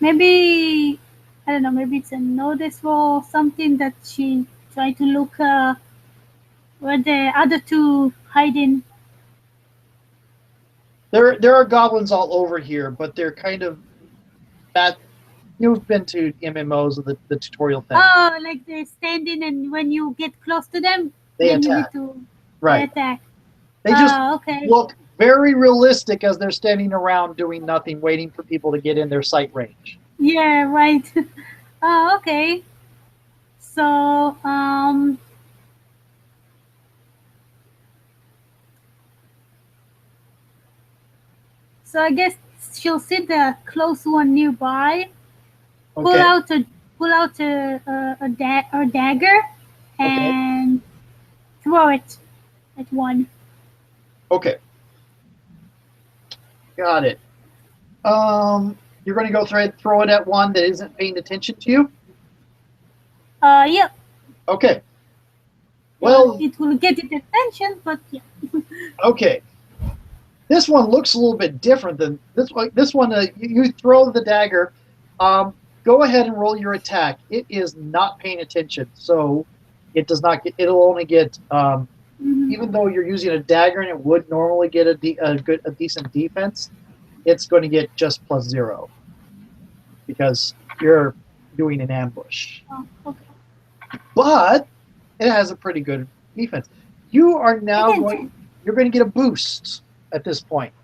Maybe I don't know. Maybe it's a notice or something that she tried to look where the other 2 hiding. There are goblins all over here, but they're kind of bad. You've been to MMOs of the tutorial thing. Oh, like they're standing, and when you get close to them, they then attack. You need to Right. attack. They just okay. look very realistic as they're standing around doing nothing, waiting for people to get in their sight range. Yeah, right. Okay. So, so I guess she'll see the close one nearby. Okay. Pull out a dagger and throw it at one. Okay. Got it. You're going to go throw it at one that isn't paying attention to you? Yep. Okay. Well, it will get its attention, but yeah. Okay. This one looks a little bit different than this one. This one, you throw the dagger. Go ahead and roll your attack. It is not paying attention, so it does not get. It'll only get. Even though you're using a dagger and it would normally get a decent defense, it's going to get just +0 because you're doing an ambush. Oh, okay. But it has a pretty good defense. You are now you're going to get a boost at this point.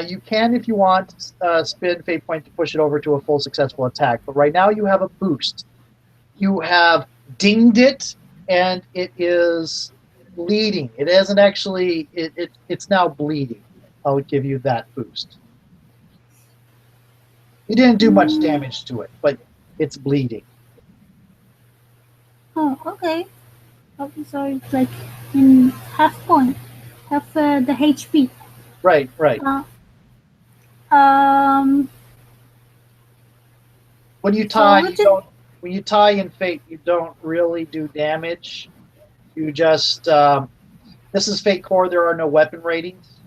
You can, if you want, spend fate point to push it over to a full successful attack. But right now you have a boost. You have dinged it, and it is bleeding. It isn't actually. It's now bleeding. I would give you that boost. You didn't do much damage to it, but it's bleeding. Oh, okay. So it's like in half point, half the HP. Right. When you tie, when you tie in fate, you don't really do damage. You just this is Fate Core. There are no weapon ratings.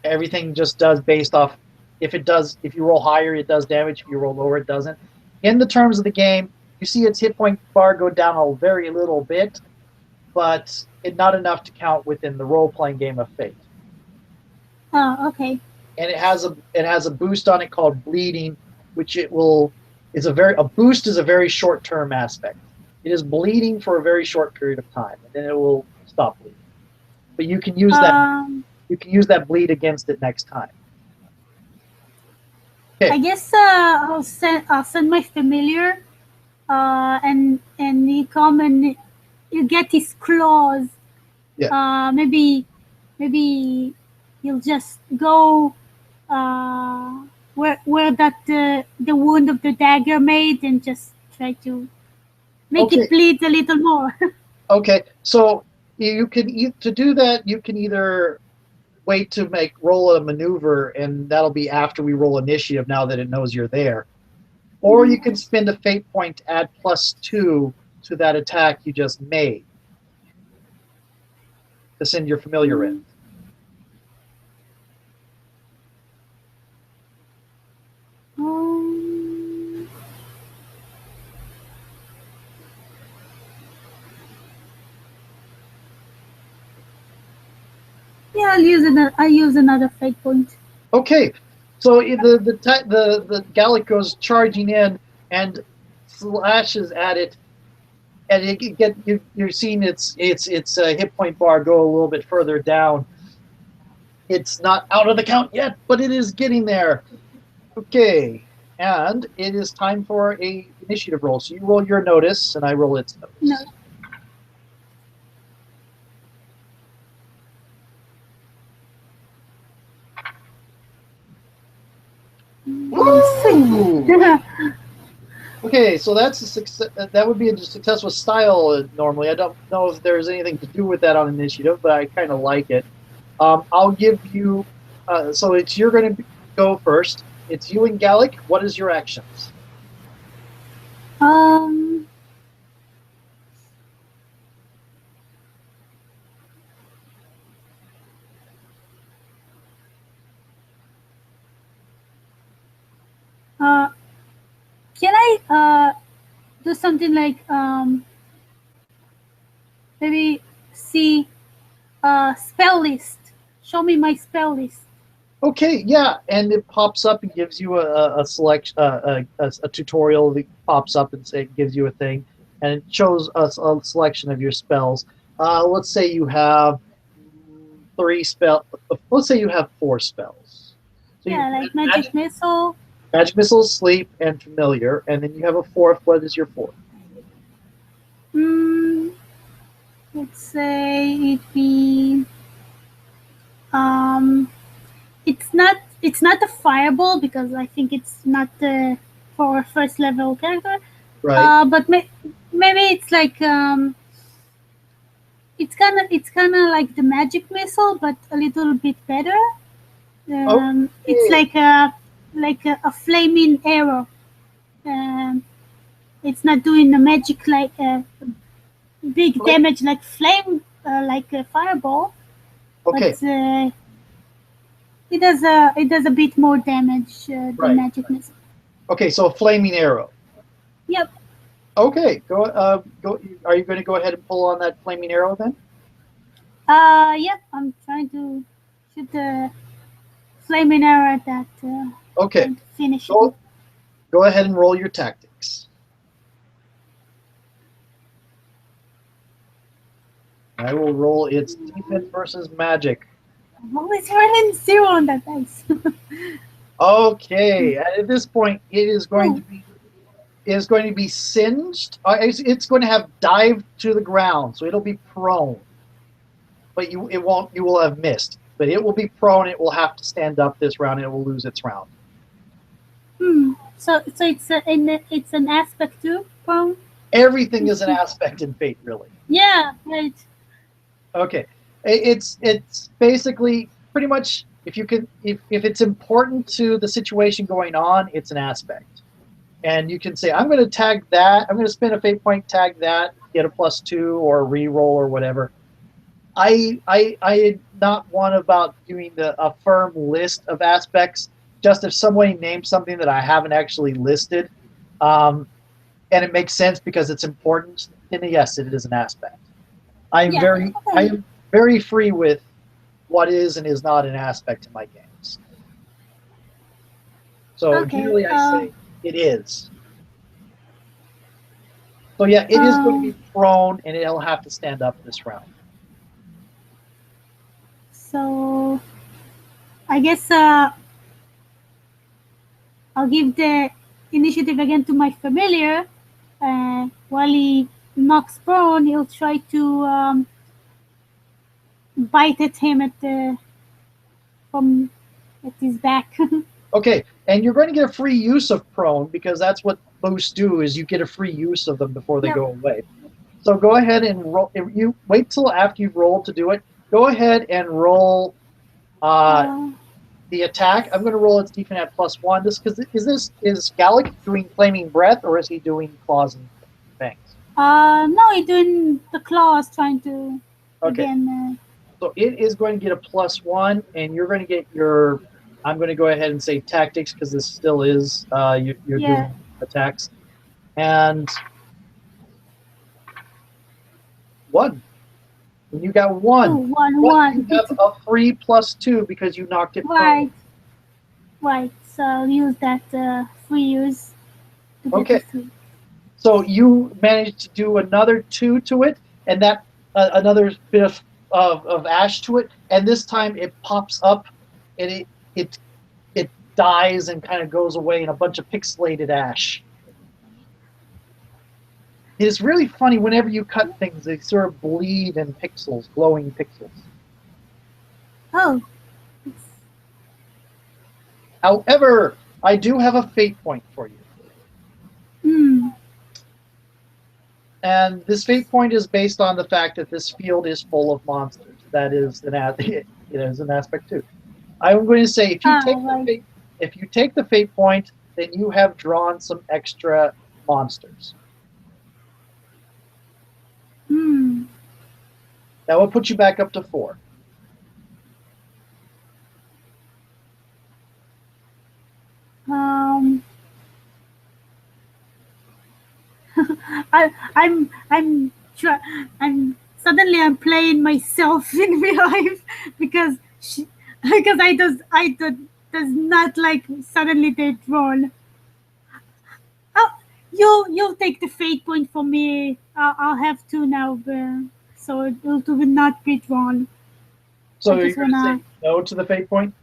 Everything just does based off. If you roll higher, it does damage. If you roll lower, it doesn't. In the terms of the game, you see its hit point bar go down a very little bit, but not enough to count within the role-playing game of Fate. Oh, okay. And it has a boost on it called bleeding, which a boost is a very short-term aspect. It is bleeding for a very short period of time, and then it will stop bleeding. But you can use that. You can use that bleed against it next time. Okay. I guess I'll send my familiar, and he come and you get his claws. Yeah. Maybe you'll just go where that the wound of the dagger made and just try to make it Okay. bleed a little more. Okay. So you can to do that. You can either wait to roll a maneuver, and that'll be after we roll initiative. Now that it knows you're there, or you can spend a fate point to add +2 to that attack you just made to send your familiar in. Um, yeah, I'll use another fate point. Okay, so the Gallic goes charging in and slashes at it, and you're seeing its hit point bar go a little bit further down. It's not out of the count yet, but it is getting there. Okay, and it is time for a initiative roll. So you roll your notice, and I roll its notice. No. Woo! Okay, so that's a success. That would be a successful style normally. I don't know if there's anything to do with that on initiative, but I kind of like it. I'll give you. So you're going to go first. It's you and Gallic. What is your actions? Can I do something like maybe see spell list? Show me my spell list. Okay, yeah, and it pops up and gives you a selection, a tutorial that pops up and gives you a thing, and it shows us a selection of your spells. Let's say you have 3 spell. Let's say you have 4 spells. So yeah, like magic missile. Magic missile, sleep, and familiar, and then you have a 4th. What is your 4th? Let's say it be it's not a fireball because I think it's not for a first level character. Right. But maybe it's like it's kind of like the magic missile, but a little bit better. Okay. It's like a flaming arrow. It's not doing the magic like big damage like flame like a fireball. Okay. But it does a bit more damage than magic missile. Okay, so a flaming arrow. Yep. Okay, go. Are you going to go ahead and pull on that flaming arrow then? Yep. I'm trying to shoot the flaming arrow at that. Okay. Finish. Go ahead and roll your tactics. I will roll its defense versus magic. I'm always running 0 on that dice. Okay, at this point, it is going to be singed. It's going to have dived to the ground, so it'll be prone. But you will have missed. But it will be prone. It will have to stand up this round, and it will lose its round. So it's an aspect too, prone. Everything is an aspect in Fate, really. Yeah, right. Okay, it's basically pretty much if it's important to the situation going on, it's an aspect, and you can say I'm going to tag that. I'm going to spend a fate point, tag that, get a +2 or a reroll or whatever. I not one about doing a firm list of aspects. Just if somebody names something that I haven't actually listed, and it makes sense because it's important, then yes, it is an aspect. I am very free with what is and is not an aspect in my games. So usually I say it is. So yeah, it is going to be prone, and it'll have to stand up this round. So I guess I'll give the initiative again to my familiar while he knocks prone, he'll try to bite at him from at his back. Okay, and you're going to get a free use of prone because that's what boosts do is you get a free use of them before they Yep. go away. So go ahead and roll. If you wait till after you've rolled to do it. Go ahead and roll the attack. I'm going to roll its defense at +1. This because is Gallic doing flaming breath or is he doing claws and fangs? No, he's doing the claws, trying to Okay. again. So it is going to get a +1, and you're going to get your. I'm going to go ahead and say tactics because this still is you're Yeah. doing attacks, and 1. When you got 1, Two, one, but one. you have a free +2 because you knocked it Right. prone. Right. So I'll use that free use to get Okay. the 3. So you managed to do another 2 to it, and that another bit of ash to it, and this time it pops up, and it dies and kind of goes away in a bunch of pixelated ash. It is really funny whenever you cut things; they sort of bleed in pixels, glowing pixels. Oh. However, I do have a fate point for you. Hmm. And this fate point is based on the fact that this field is full of monsters. That is an aspect too. I'm going to say if you take the fate point, then you have drawn some extra monsters. Hmm. That will put you back up to 4. Um. I'm suddenly I'm playing myself in real life because because does not like suddenly they drawn. Oh, you'll take the fate point for me. I'll have 2 now, so it will not be drawn. So I you're just going to say wanna. no to the fate point?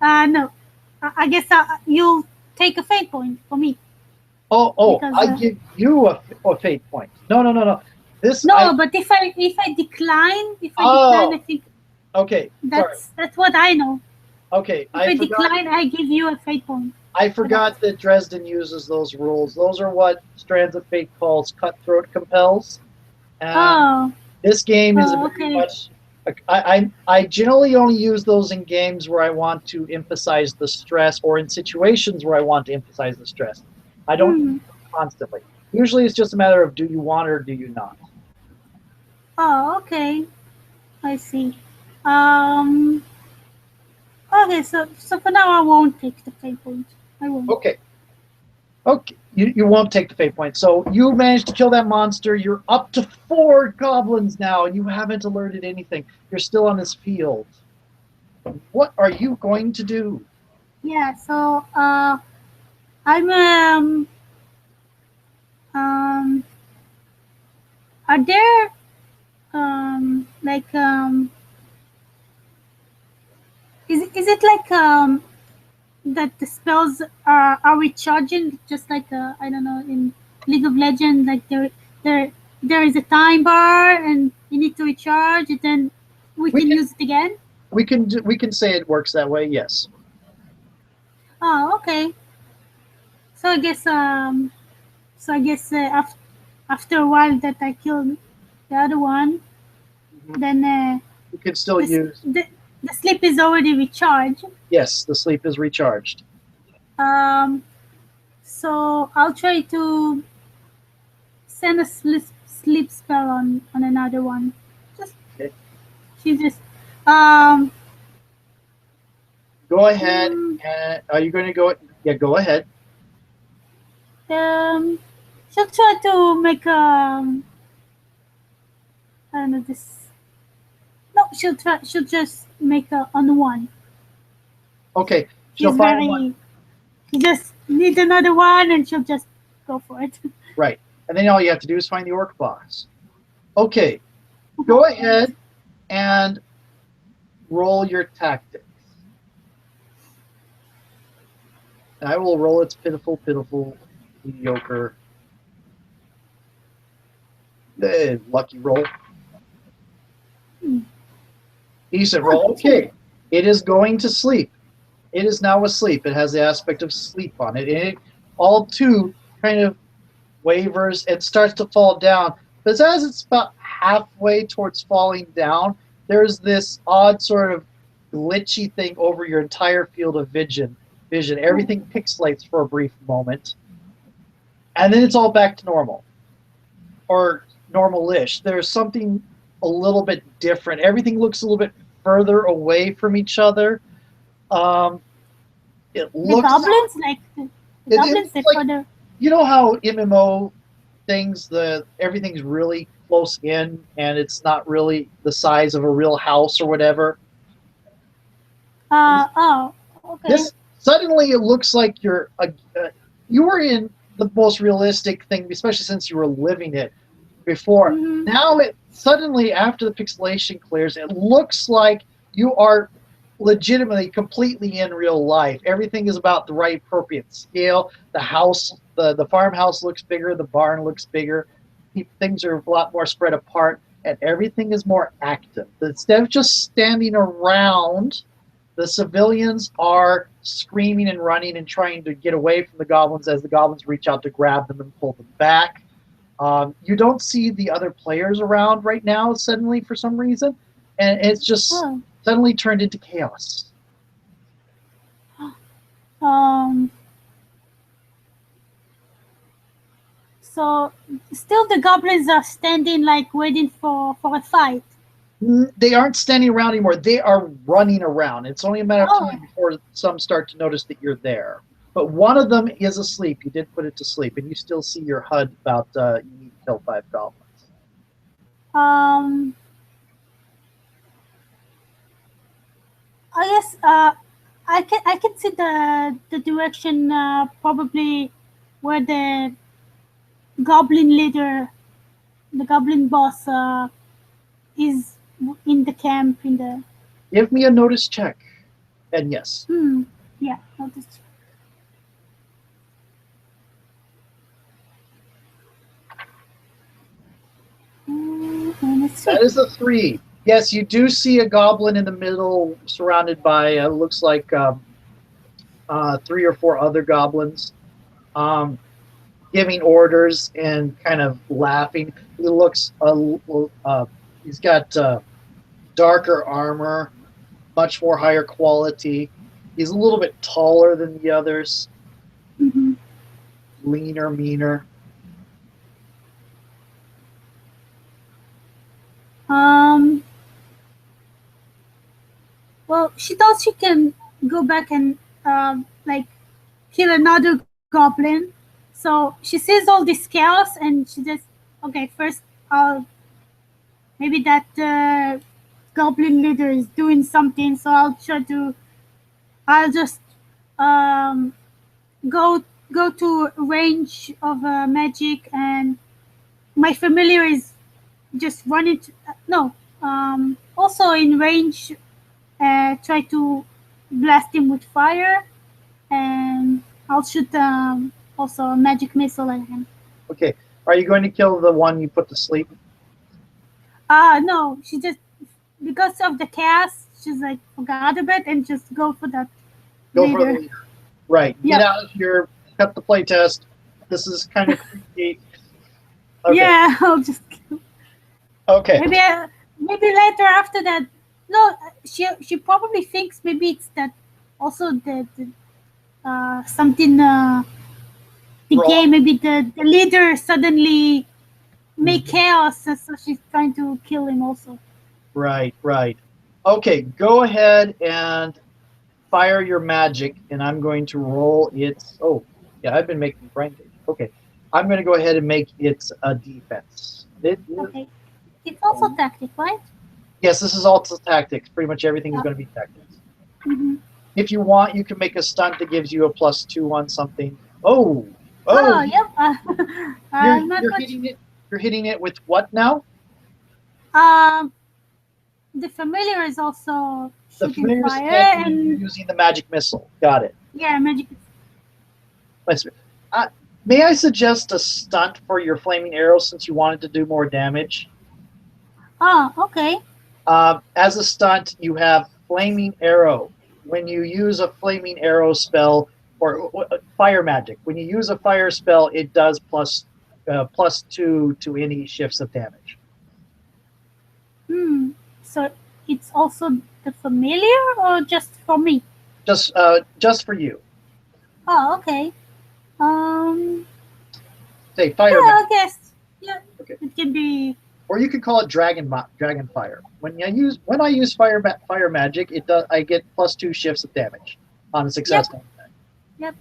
No, I guess you'll take a fate point for me Oh! because I give you a fate point. No. This no, but if I decline, I Oh, think okay. Sorry. that's what I know. Okay, If I decline, I give you a fate point. I forgot that Dresden uses those rules. Those are what Strands of Fate calls cutthroat compels. And this game is very much. I generally only use those in games where I want to emphasize the stress, or in situations where I want to emphasize the stress. I don't use them constantly. Usually, it's just a matter of do you want it or do you not. Oh, okay. I see. Um. Okay, so for now I won't take the fate point. I won't. Okay. Okay, you won't take the fate point. So you managed to kill that monster. You're up to 4 goblins now, and you haven't alerted anything. You're still on this field. What are you going to do? Yeah. So I'm um. Are there like is it like that the spells are recharging just like I don't know in League of Legends like there there is a time bar and you need to recharge it then we We can can use it again. we can say it works that way. Yes. Oh, okay. So I guess after a while that I killed the other one, then You can still the, s- use. the the sleep is already recharged. Yes, the sleep is recharged. Um, so I'll try to send a sleep spell on another one. Just Okay. she just um Go ahead. mm, Are you going to go? Yeah, go ahead. um she'll try to make I don't know this. No, she'll just make a on one. Okay. She's She'll find one. very she just needs another one and she'll just go for it. Right. And then all you have to do is find the orc box. Okay. Go ahead and roll your tactics. I will roll its pitiful, mediocre. Lucky roll. Hmm. Decent Oh, roll. that's really Okay. It is going to sleep. It is now asleep. It has the aspect of sleep on it. And it all too kind of wavers and starts to fall down. But as it's about halfway towards falling down, there's this odd sort of glitchy thing over your entire field of vision. cool. Everything pixelates for a brief moment, and then it's all back to normal or normal-ish. There's something a little bit different. Everything looks a little bit further away from each other. Um, it The looks goblins, like the it goblins, looks they like further. you know how MMO things the everything's really close in and it's not really the size of a real house or whatever. Oh, okay. This suddenly it looks like you were in the most realistic thing, especially since you were living it before. Mm-hmm. Now it suddenly after the pixelation clears, it looks like you are legitimately completely in real life. Everything is about the right appropriate scale. The house, the farmhouse looks bigger, the barn looks bigger. Things are a lot more spread apart, and everything is more active. Instead of just standing around, the civilians are screaming and running and trying to get away from the goblins as the goblins reach out to grab them and pull them back. You don't see the other players around right now suddenly for some reason, and it's just Oh, suddenly turned into chaos. um. So still, the goblins are standing, like waiting for a fight. They aren't standing around anymore. They are running around. It's only a matter of Oh, time before some start to notice that you're there. But one of them is asleep. You did put it to sleep, and you still see your HUD about you need to kill 5 goblins. um. I guess I can see the direction, probably where the goblin leader, the goblin boss, is in the camp in the. Give me a notice check. And yes, Hmm. Yeah. I'll just. Let's see. that is a 3. Yes, you do see a goblin in the middle surrounded by, looks like 3 or 4 other goblins. Um, Giving orders and kind of laughing. He looks he's got darker armor, much more higher quality. He's a little bit taller than the others, Hmm. leaner, meaner. Um. Well, she thought she can go back and, like, kill another goblin. So she sees all this chaos and she just, okay, first I'll, maybe that goblin leader is doing something, so I'll just, um, go go to range of magic, and my familiar is just running to, no, also in range, try to blast him with fire, and I'll shoot, also a magic missile at him. Okay, are you going to kill the one you put to sleep? No, she just, because of the chaos, she's like forgot a bit and just go for that Go for the leader. leader. Right. Get Yep. out of here. Cut the playtest. This is kind of creepy. Okay. Yeah, I'll just Okay. maybe maybe later after that. No, she probably thinks maybe it's that also the something, the game, Wrong. maybe the leader suddenly make Mhm. chaos, so she's trying to kill him also. Right. Right. Okay. Go ahead and fire your magic, and I'm going to roll its. Oh, yeah, I've been making brain damage. Okay, I'm going to go ahead and make it a defense. It is. Okay, it's also tactic, right? Yes, this is all tactics. Pretty much everything is Yeah. going to be tactics. Mm-hmm. If you want, you can make a stunt that gives you a +2 on something. Oh, Oh, oh, yep. Not you're much. hitting it. You're hitting it with what now? Um, the familiar is also The shooting familiar is fire, attacking you and using the magic missile. Got it. yeah, magic. Let's- May I suggest a stunt for your flaming arrow since you wanted to do more damage? Oh, okay. As a stunt, you have flaming arrow. When you use a flaming arrow spell or fire magic, when you use a fire spell, it does +2 to any shifts of damage. Hmm. So it's also the familiar or just for me? Just for you. Oh, okay. Um. Say Yeah, fire I magic. guess. Yeah, Okay. it can be. Or you could call it dragon fire. When I use fire magic, it does I get +2 shifts of damage on a Yep. successful attack. Yep.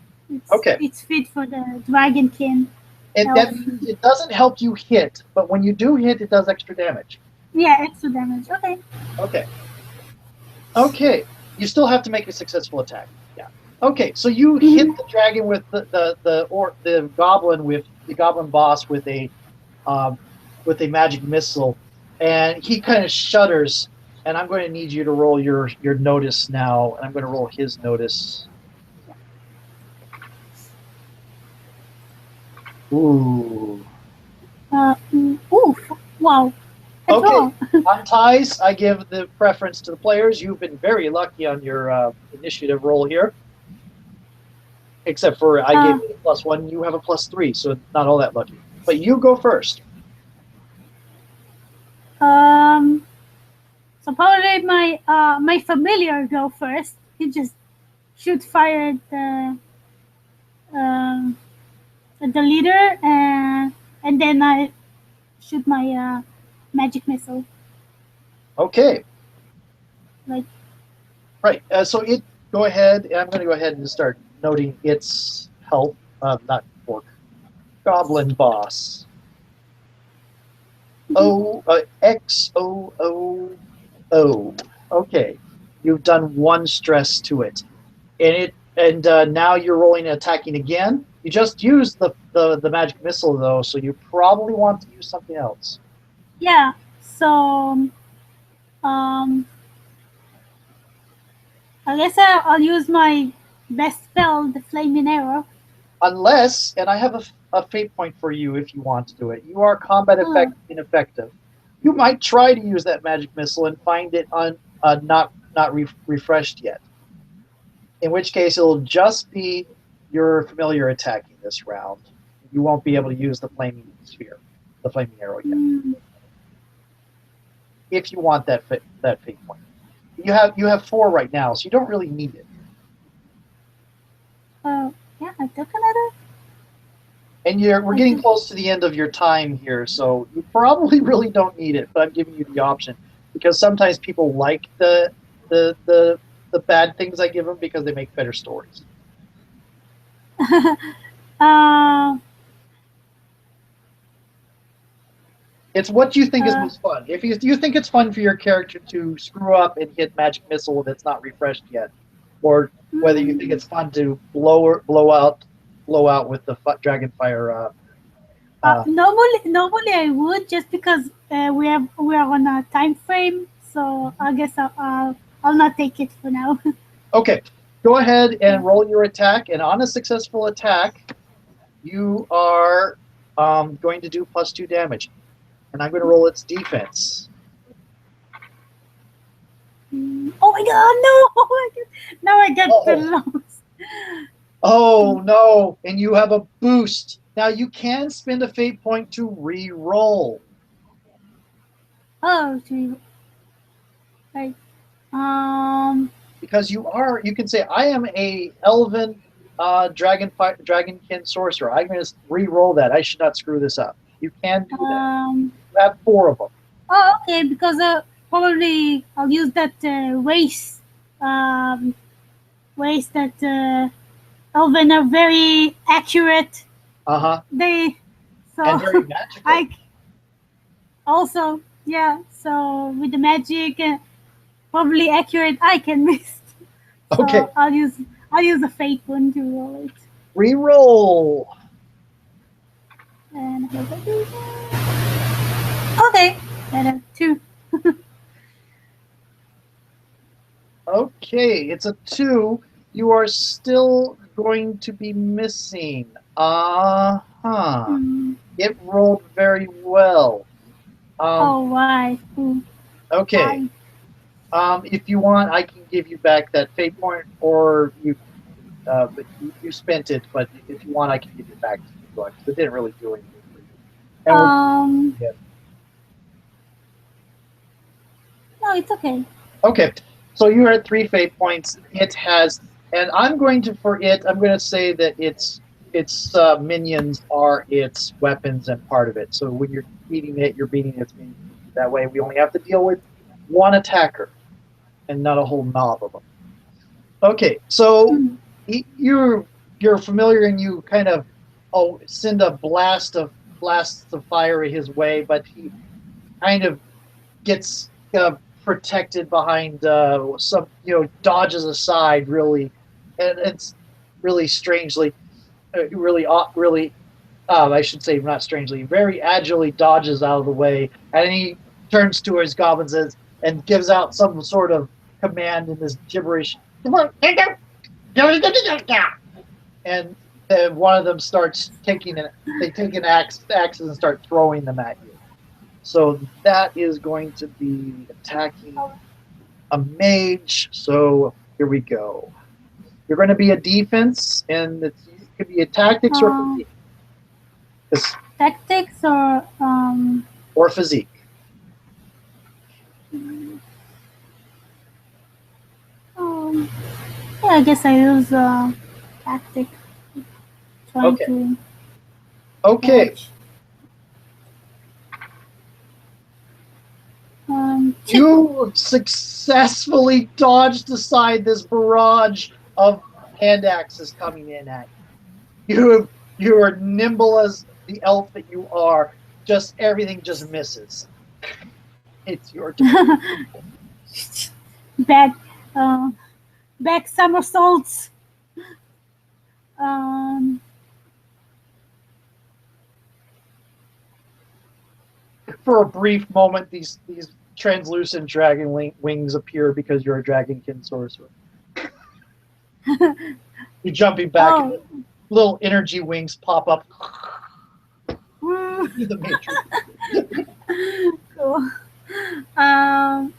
Okay. It's fit for the dragonkin And that elf. means it doesn't help you hit, but when you do hit, it does extra damage. Yeah, extra damage. Okay. Okay. Okay. You still have to make a successful attack. Yeah. Okay. So you hit Mhm. the dragon with the goblin boss um, with a magic missile, and he kind of shudders. And I'm going to need you to roll your notice now, and I'm going to roll his notice. Ooh. Ooh. Wow. That's Okay. all. On ties, I give the preference to the players. You've been very lucky on your initiative roll here, except for I gave Uh, you a +1. You have a +3, so not all that lucky. But you go first. um. So probably my familiar go first. He just shoot fire um at the leader, and then I shoot my magic missile. Okay. Like, Right. So it go ahead. I'm going to go ahead and start noting its health. Not orc. Goblin boss. mhm. XOOO. Okay. You've done one stress to it, and now you're rolling and attacking again. You just used the magic missile though, so you probably want to use something else. Yeah. So um, I guess I'll use my best spell, the flaming arrow. Unless, and I have a fate point for you if you want to do it. You are combat Oh, ineffective. You might try to use that magic missile and find it not refreshed yet. In which case, it'll just be your familiar attacking this round. You won't be able to use the flaming sphere, the flaming arrow yet. mm, If you want that fate point, you have 4 right now, so you don't really need it. oh, yeah. I took another. And we're I getting took. close to the end of your time here, so you probably really don't need it. But I'm giving you the option because sometimes people like the bad things I give them because they make better stories. uh, It's what you think is uh, most fun. If you think it's fun for your character to screw up and hit magic missile that's not refreshed yet, or whether you think mm, it's fun to blow out with the dragon fire. normally I would, just because we are on a time frame. So I guess I'll not take it for now. Okay, go ahead Yeah. and roll your attack, and on a successful attack, you are going to do +2 damage. And I'm going to roll its defense. Oh my god, no! Oh my god. Now I get the Oh, loss. oh no! And you have a boost. Now you can spend a fate point to re-roll Oh, gee. Like, um, because you can say I am a elven dragonkin sorcerer. I'm going to re-roll that. I should not screw this up. You can do that. um, You have 4 of them. oh, okay, because probably I'll use that race that Elven are very accurate. Uh-huh. They, And so very magical. I also, yeah, so with the magic, probably accurate, I can miss. Okay. So I'll use a fake one to roll it. Re-roll. And okay, and a 2. Okay, it's a 2. You are still going to be missing Uh-huh. Mm. It rolled very well. Oh, why? Mm. Okay. Why? If you want, I can give you back that fate point, or but you spent it. But if you want, I can give it back to you because it didn't really do anything for you. And we're Um, yeah. no, it's okay. Okay. So you are at 3 fate points. It has, and I'm going to for it. I'm going to say that its minions are its weapons and part of it. So when you're beating it, you're beating its minions. That way, we only have to deal with one attacker and not a whole mob of them. Okay, so Mm. you're familiar and you kind of send a blasts of fire his way, but he kind of gets protected behind some dodges aside really, and it's really strangely, really I should say not strangely, very agilely dodges out of the way, and he turns to his goblins and gives out some sort of command in this gibberish. And then one of them starts they take axes and start throwing them at you. So that is going to be attacking a mage. So here we go. You're going to be a defense, and it could be a tactics or Uh, physique. Tactics or Or physique. um, yeah, I guess I use tactic, trying Okay. to Okay. dodge. Two. You successfully dodged aside this barrage of hand axes coming in at you. You are nimble as the elf that you are. Just everything just misses. It's your turn. back, uh, back somersaults. Um, For a brief moment, these translucent dragon wings appear because you're a dragonkin sorcerer. You're jumping back, and oh, little energy wings pop up. mm, You're the matrix. cool. Um,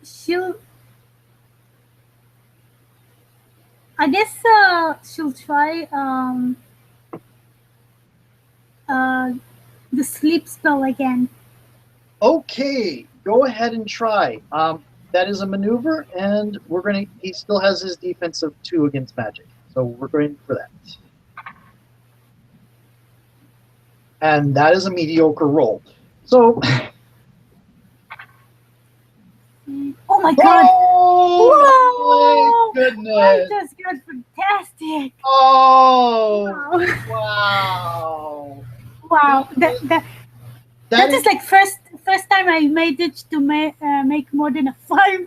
she'll. I guess she'll try uh, the sleep spell again. Okay, go ahead and try. That is a maneuver, and we're gonna. He still has his defense of 2 against magic, so we're going for that. And that is a mediocre roll. So, Oh my god! oh Whoa! my I goodness! just got fantastic! Oh Wow! wow! Wow! That That is is like first time I made it to make more than a 5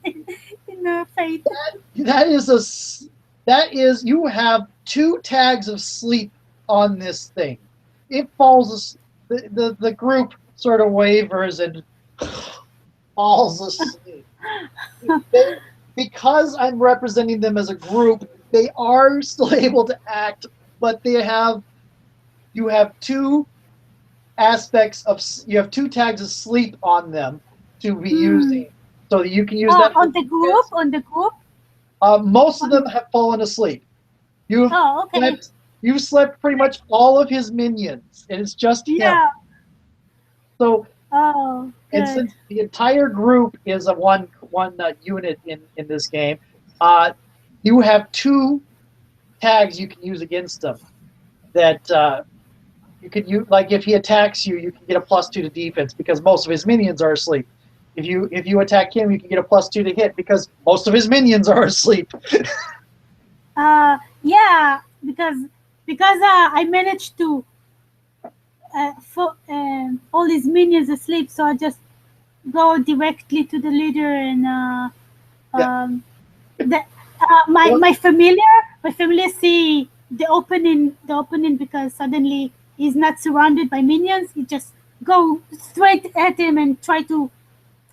in a fate. that is a that is you have 2 tags of sleep on this thing. It falls. The group sort of wavers and falls asleep. They, because I'm representing them as a group, they are still able to act, but you have 2 aspects of you have 2 tags of sleep on them to be Hmm. using, so that you can use that for defense. On the group. Most of them On, have fallen asleep. You've oh, okay. you've slept pretty much all of his minions, and it's just him. Yeah. So, Oh, and good. since the entire group is a one unit in this game, uh, you have 2 tags you can use against them. That you can use, like if he attacks you, you can get a +2 to defense because most of his minions are asleep. If you attack him, you can get a +2 to hit because most of his minions are asleep. Yeah, because I managed to all these minions asleep, so I just go directly to the leader and Yeah. the Well, my familiar see the opening because suddenly he's not surrounded by minions. He just go straight at him and try to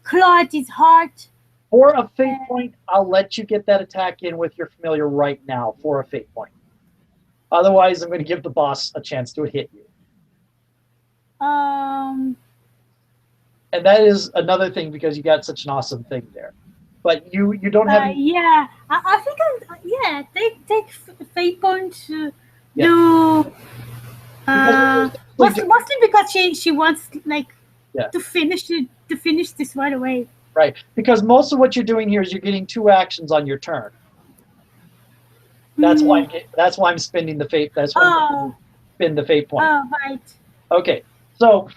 claw at his heart. for a fate Uh, point, I'll let you get that attack in with your familiar right now for a fate point. Otherwise, I'm going to give the boss a chance to hit you. Um. And that is another thing because you got such an awesome thing there. But you don't have any, Yeah. I think yeah. Take fate point to yeah. do. Because Mostly because she wants like yeah. to finish this right away. Right. Because most of what you're doing here is you're getting 2 actions on your turn. That's why I'm spending the fate. That's why I'm spend the fate point. Oh, right. Okay. So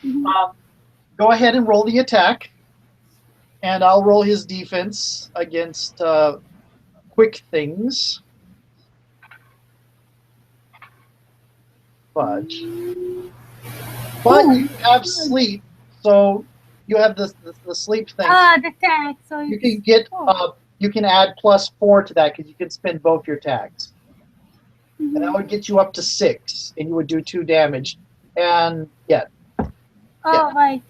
go ahead and roll the attack, and I'll roll his defense against quick things. Fudge. But you have sleep, so you have the sleep thing. The tag. So you can get you can add +4 to that because you can spend both your tags. And that would get you up to 6, and you would do 2 damage. And yeah. Oh, right.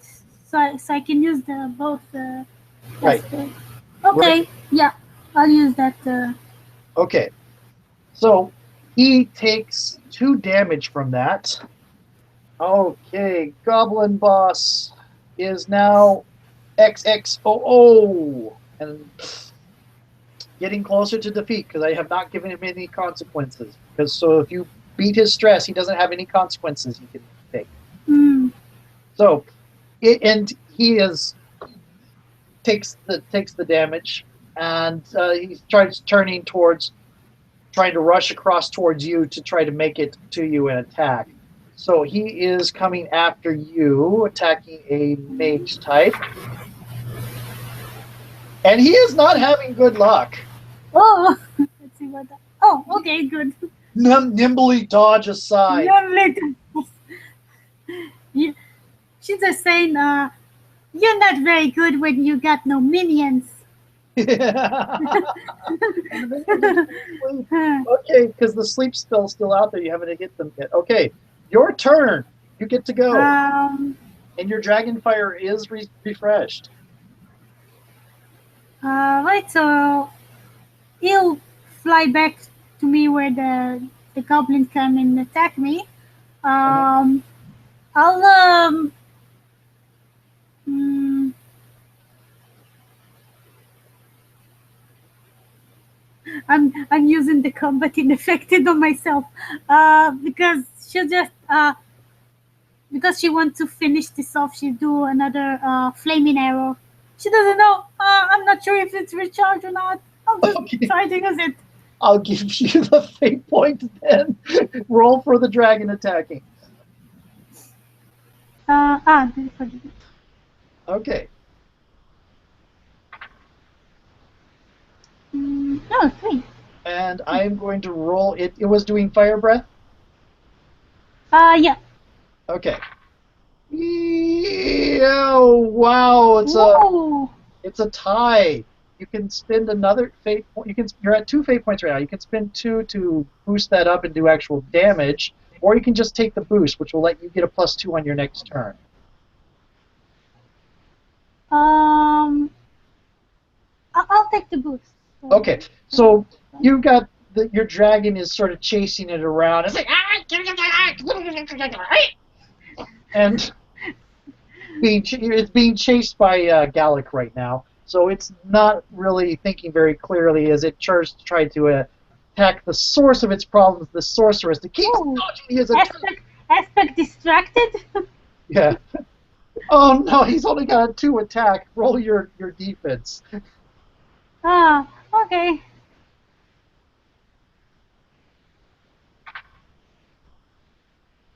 So I can use both. Right. Okay. Right. Yeah, I'll use that. Okay. So he takes 2 damage from that. Okay, Goblin Boss is now XXOO and getting closer to defeat because I have not given him any consequences. So if you beat his stress, he doesn't have any consequences he can take. So, and he takes the damage, and he tries trying to rush across towards you to try to make it to you and attack. So he is coming after you, attacking a mage type. And he is not having good luck. Oh, let's see what that. Oh, okay, good. Nimbly dodge aside. She's just saying, you're not very good when you got no minions. Okay, because the sleep spell's still out there. You haven't hit them yet. Okay, your turn. You get to go. And your Dragonfire is refreshed. Right, so he'll fly back to me where the goblin come and attack me. I'll I'm using the combat ineffective on myself because she just because she wants to finish this off. She do another flaming arrow. She doesn't know. I'm not sure if it's recharged or not. I'll just try to use it. I'll give you the fate point then. Roll for the dragon attacking. Okay. Oh, 3. And I'm going to roll it. It was doing fire breath? Yeah. Okay. Oh, wow. It's a tie. You can spend another fate point. You're at 2 fate points right now. You can spend 2 to boost that up and do actual damage, or you can just take the boost, which will let you get a +2 on your next turn. I'll take the boost. Okay, so you've got your dragon is sort of chasing it around. It's like, and it's being chased by Gallic right now. So it's not really thinking very clearly as it tries to try to attack the source of its problems, the sorceress. It keeps dodging his attack. Aspect distracted? Yeah. Oh no, he's only got a 2 attack. Roll your defense. Okay.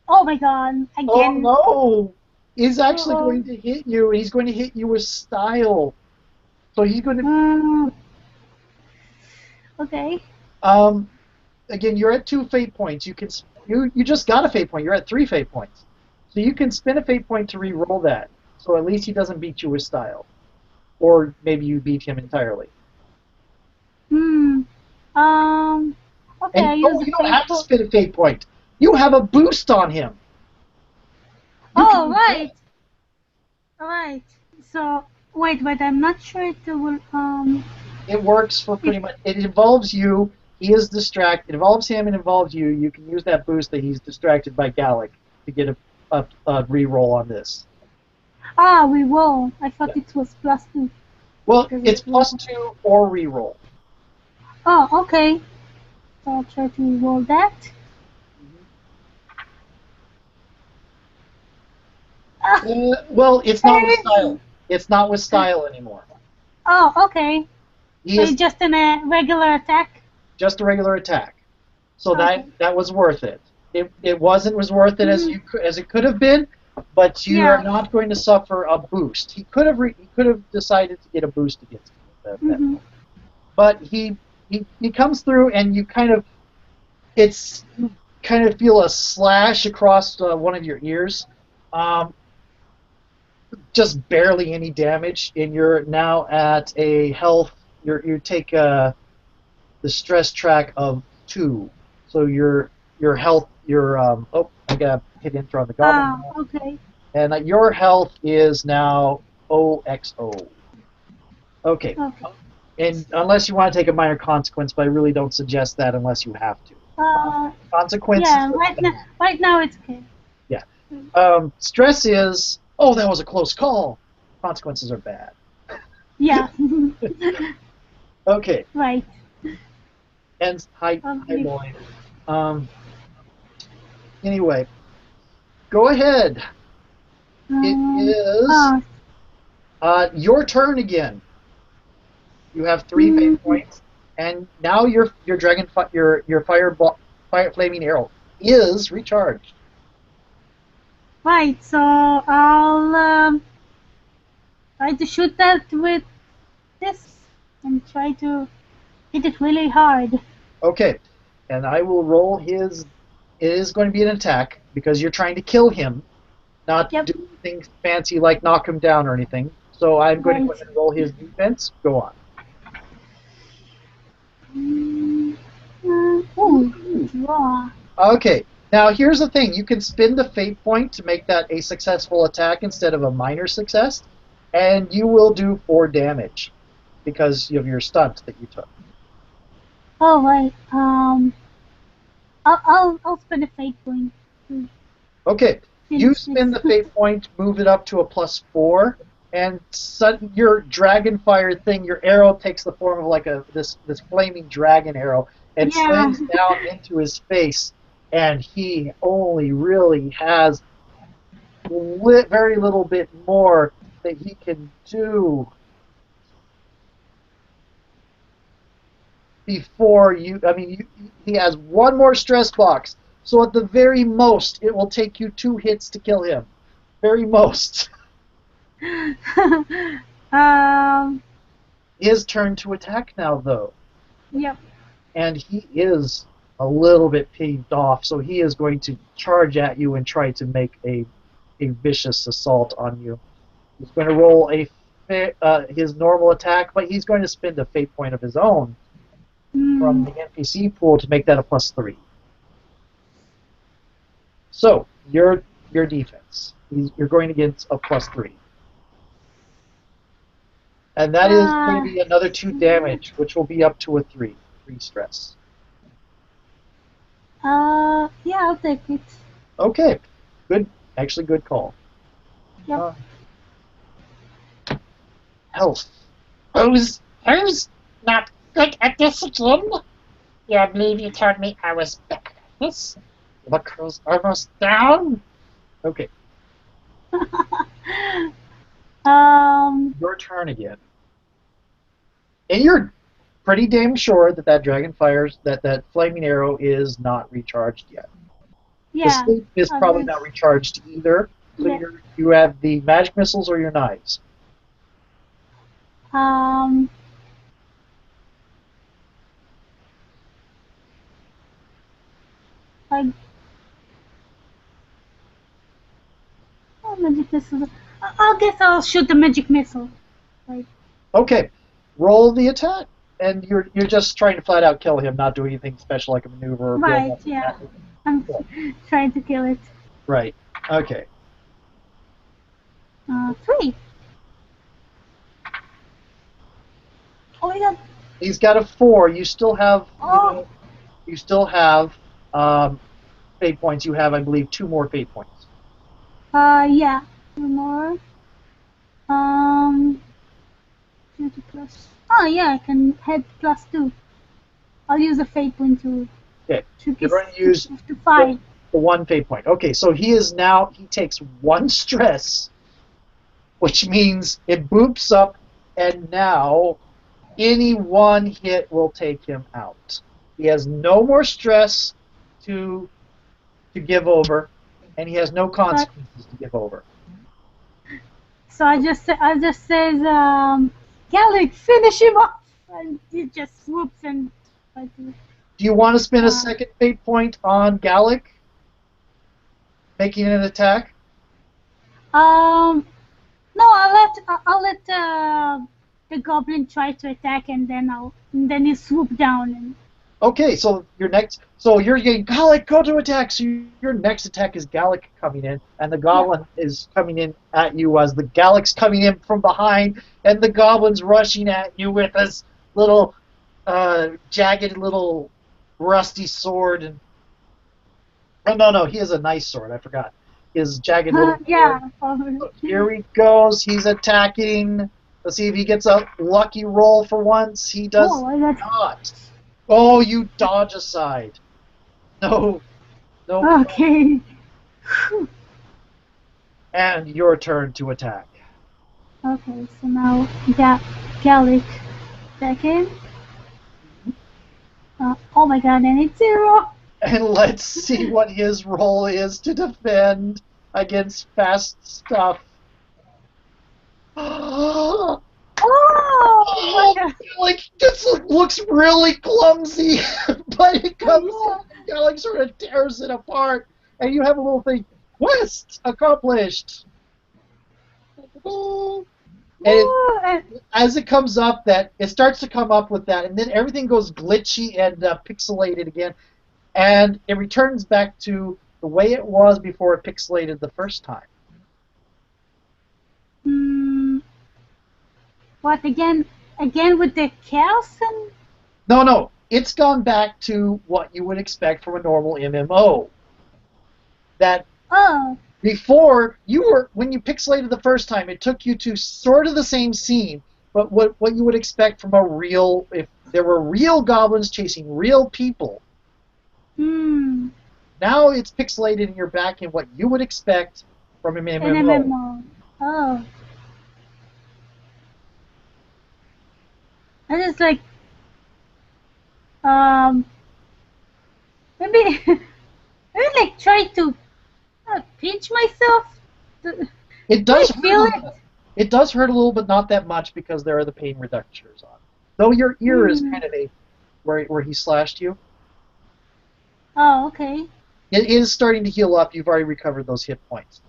Oh my god, again. Oh no! He's actually going to hit you. He's going to hit you with style. So he's going to... Okay. Again, you're at 2 fate points. You just got a fate point. You're at 3 fate points. So you can spend a fate point to re-roll that. So at least he doesn't beat you with style. Or maybe you beat him entirely. Okay, and you don't have to spend a fate point. You have a boost on him. Right. Alright. So, wait, I'm not sure it will, It works for pretty much... It involves you He is distracted. It involves him and involves you. You can use that boost that he's distracted by Gallic to get a re-roll on this. Ah, we roll. I thought Yeah. it was +2. Well, Because it's it was- +2 or re-roll. Oh, okay. So I'll try to roll that. Ah, Well, it's not with style. It's not with style anymore. oh, okay. He So is it's just in a regular attack? just a regular attack. So Okay. that was worth it. It wasn't as worth it as it could have been, but you Yeah. are not going to suffer a boost. He could have decided to get a boost against you, Mm-hmm. but he comes through and you kind of feel a slash across one of your ears. Just barely any damage, and you're now at a health. You take the stress track of 2, so your health. I gotta hit enter on the goblin Ah, now. okay. And your health is now OXO. Okay, Okay. and unless you want to take a minor consequence, but I really don't suggest that unless you have to. Consequences. Yeah, right now it's okay. Yeah. Stress is, that was a close call. Consequences are bad. Yeah. Okay. Right. And hi Okay. Lloyd. Anyway, go ahead. It is your turn again. You have 3 fate points, and now your fire flaming arrow is recharged. Right, so I'll try to shoot that with this and try to hit it really hard. Okay, and I will roll his. It is going to be an attack because you're trying to kill him, not Yep. do anything fancy like knock him down or anything. So I'm going to go Right. ahead and roll his defense. Go on. Draw. Okay, now here's the thing. You can spin the fate point to make that a successful attack instead of a minor success, and you will do 4 damage because of your stunt that you took. Oh, right. I'll spend a fate point. Okay, you Finish spin the this. fate point, move it up to a +4, and your dragon fire thing, your arrow takes the form of like this flaming dragon arrow and Yeah. slams down into his face, and he only really has very little bit more that he can do before you. I mean, he has 1 more stress box, so at the very most, it will take you 2 hits to kill him. Very most. um. His turn to attack now, though, Yep. and he is a little bit peeved off, so he is going to charge at you and try to make a vicious assault on you. He's going to roll his normal attack, but he's going to spend a fate point of his own from the NPC pool to make that a +3. So your defense, you're going against a +3, and that is going to be another 2 damage, which will be up to a 3 stress. Yeah, I'll take it. Okay, good. Actually, good call. Yep. Health. Who's not good at this again? Yeah, I believe you told me I was bad at this. Look who's almost down. Okay, um. your turn again. And you're pretty damn sure that dragon fires that flaming arrow is not recharged yet. The Yeah. sleep is probably not recharged either. So Yeah. you have the magic missiles or your knives. Like. Oh, magic missile. I guess I'll shoot the magic missile. Like. Okay, roll the attack, and you're just trying to flat out kill him, not do anything special like a maneuver. Or Right. build up. Yeah. I'm trying to kill it. Right. Okay. 3. Oh my god. He's got a 4. You still have, Oh, you still have fate points. You have, I believe, 2 more fate points. yeah. Two more. Um, 20 plus. Oh, yeah, I can head +2. I'll use a fate point to Okay, to you're get going to use to 5. the 1 fate point. Okay, so he takes 1 stress, which means it boops up, and now any one hit will take him out. He has no more stress to give over, and he has no But consequences to give over. so I just says, Gallic, finish him off, and he just swoops and. Do you want to spend a Uh, second fate point on Gallic making an attack? No, I'll let the goblin try to attack, and then he swoop down and. Okay, so you're getting Gallic, go to attack. So your next attack is Gallic coming in, and the Yeah. goblin is coming in at you as the Gallic's coming in from behind, and the goblin's rushing at you with his little jagged little rusty sword. And oh no, he has a nice sword. I forgot his jagged little sword. Yeah, probably. Here he goes. He's attacking. Let's see if he gets a lucky roll for once. He does Oh, I got. not. Oh, you dodge aside. No, no. Okay. And your turn to attack. Okay, so now Gallic second. Oh my god, I need 0. And let's see what his roll is to defend against fast stuff. Oh my god. Like, this looks really clumsy, but it comes in, like, sort of tears it apart, and you have a little thing, quest accomplished. And as it comes up, that it starts to come up with that, and then everything goes glitchy and pixelated again, and it returns back to the way it was before it pixelated the first time. What again? Again with the chaos and. No, it's gone back to what you would expect from a normal MMO. That Oh. before when you pixelated the first time, it took you to sort of the same scene, but what you would expect from if there were real goblins chasing real people. Now it's pixelated and you're back in what you would expect from an An MMO. MMO. Oh. I just like um maybe maybe like try to pinch myself. It does hurt feel a little bit. It does hurt a little, but not that much because there are the pain reductors on. Though your ear is kind of where he slashed you. Oh, okay. It is starting to heal up. You've already recovered those hit points.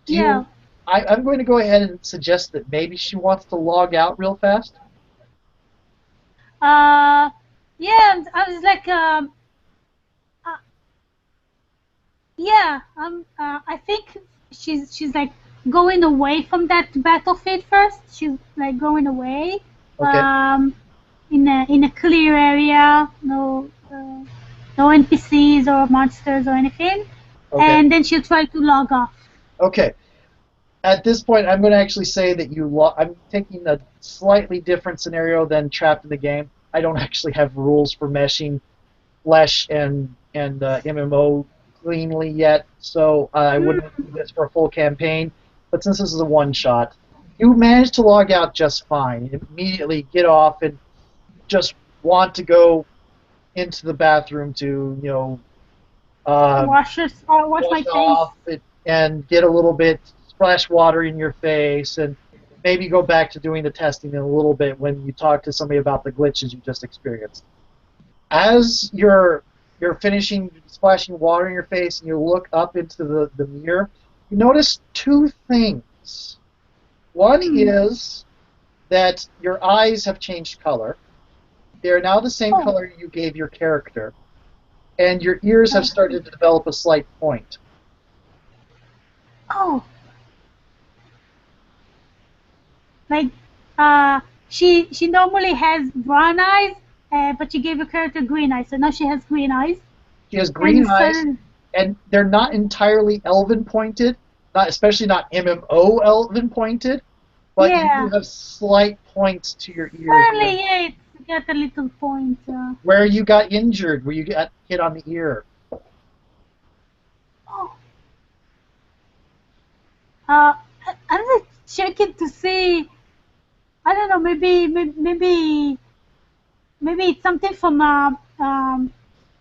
Yeah. I'm going to go ahead and suggest that maybe she wants to log out real fast. Yeah. I was like yeah. I think she's like going away from that battlefield first. She's like going away. Okay. In a clear area. No NPCs or monsters or anything. Okay. And then she'll try to log off. Okay. At this point, I'm going to actually say that I'm taking a slightly different scenario than Trapped in the Game. I don't actually have rules for meshing Flesh and MMO cleanly yet, so I wouldn't do this for a full campaign. But since this is a one-shot, you managed to log out just fine. You immediately get off and just want to go into the bathroom to, wash my off face. and get a little bit, splash water in your face, and maybe go back to doing the testing in a little bit when you talk to somebody about the glitches you just experienced. As you're finishing splashing water in your face and you look up into the mirror, you notice 2 things. One is that your eyes have changed color. They are now the same color you gave your character. And your ears have started to develop a slight point. Oh. Like, she normally has brown eyes, but she gave her character green eyes, so now she has green eyes. She has green And eyes, sudden- and they're not entirely elven pointed, not especially not MMO elven pointed, but you yeah, do have slight points to your ears suddenly, yeah, it's got a little point. where you got injured, where you got hit on the ear. Oh, I'm just checking to see. I don't know. Maybe it's something from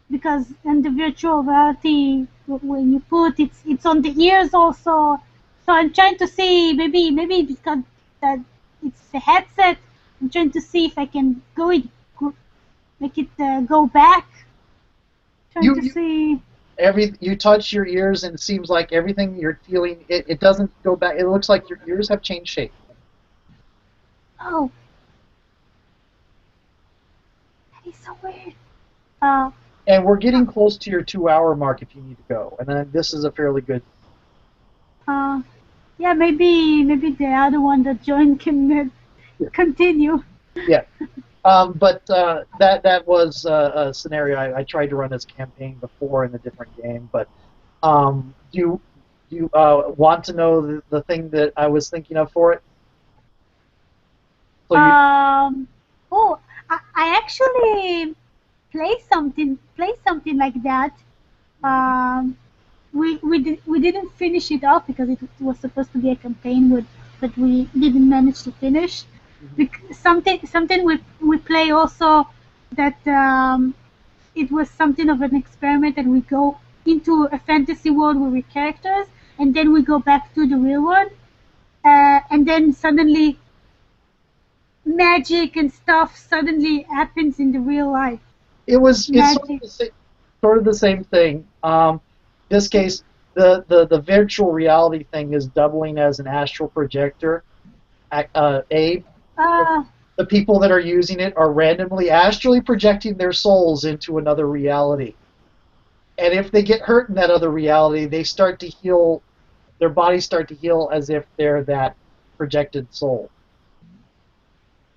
because in the virtual reality when you put it's on the ears also. So I'm trying to see maybe because that it's a headset. I'm trying to see if I can make it go back. Trying to You see. you touch your ears, and it seems like everything you're feeling, it doesn't go back. It looks like your ears have changed shape. Oh, that is so weird. Uh, And we're getting close to your 2 hour mark if you need to go. And then this is a fairly good. uh, yeah, maybe the other one that joined can continue. Yeah. But that was a scenario I tried to run as campaign before in a different game. But do you want to know the thing that I was thinking of for it? So you Oh, I actually play something like that. Um, we didn't finish it off because it was supposed to be a campaign, but we didn't manage to finish. Something we play also that it was something of an experiment, and we go into a fantasy world with we characters, and then we go back to the real one, and then suddenly magic and stuff suddenly happens in the real life. it's Magic. sort of the same thing. This case, the virtual reality thing is doubling as an astral projector. Abe, Uh, the people that are using it are randomly astrally projecting their souls into another reality. And if they get hurt in that other reality, they start to heal. Their bodies start to heal as if they're that projected soul.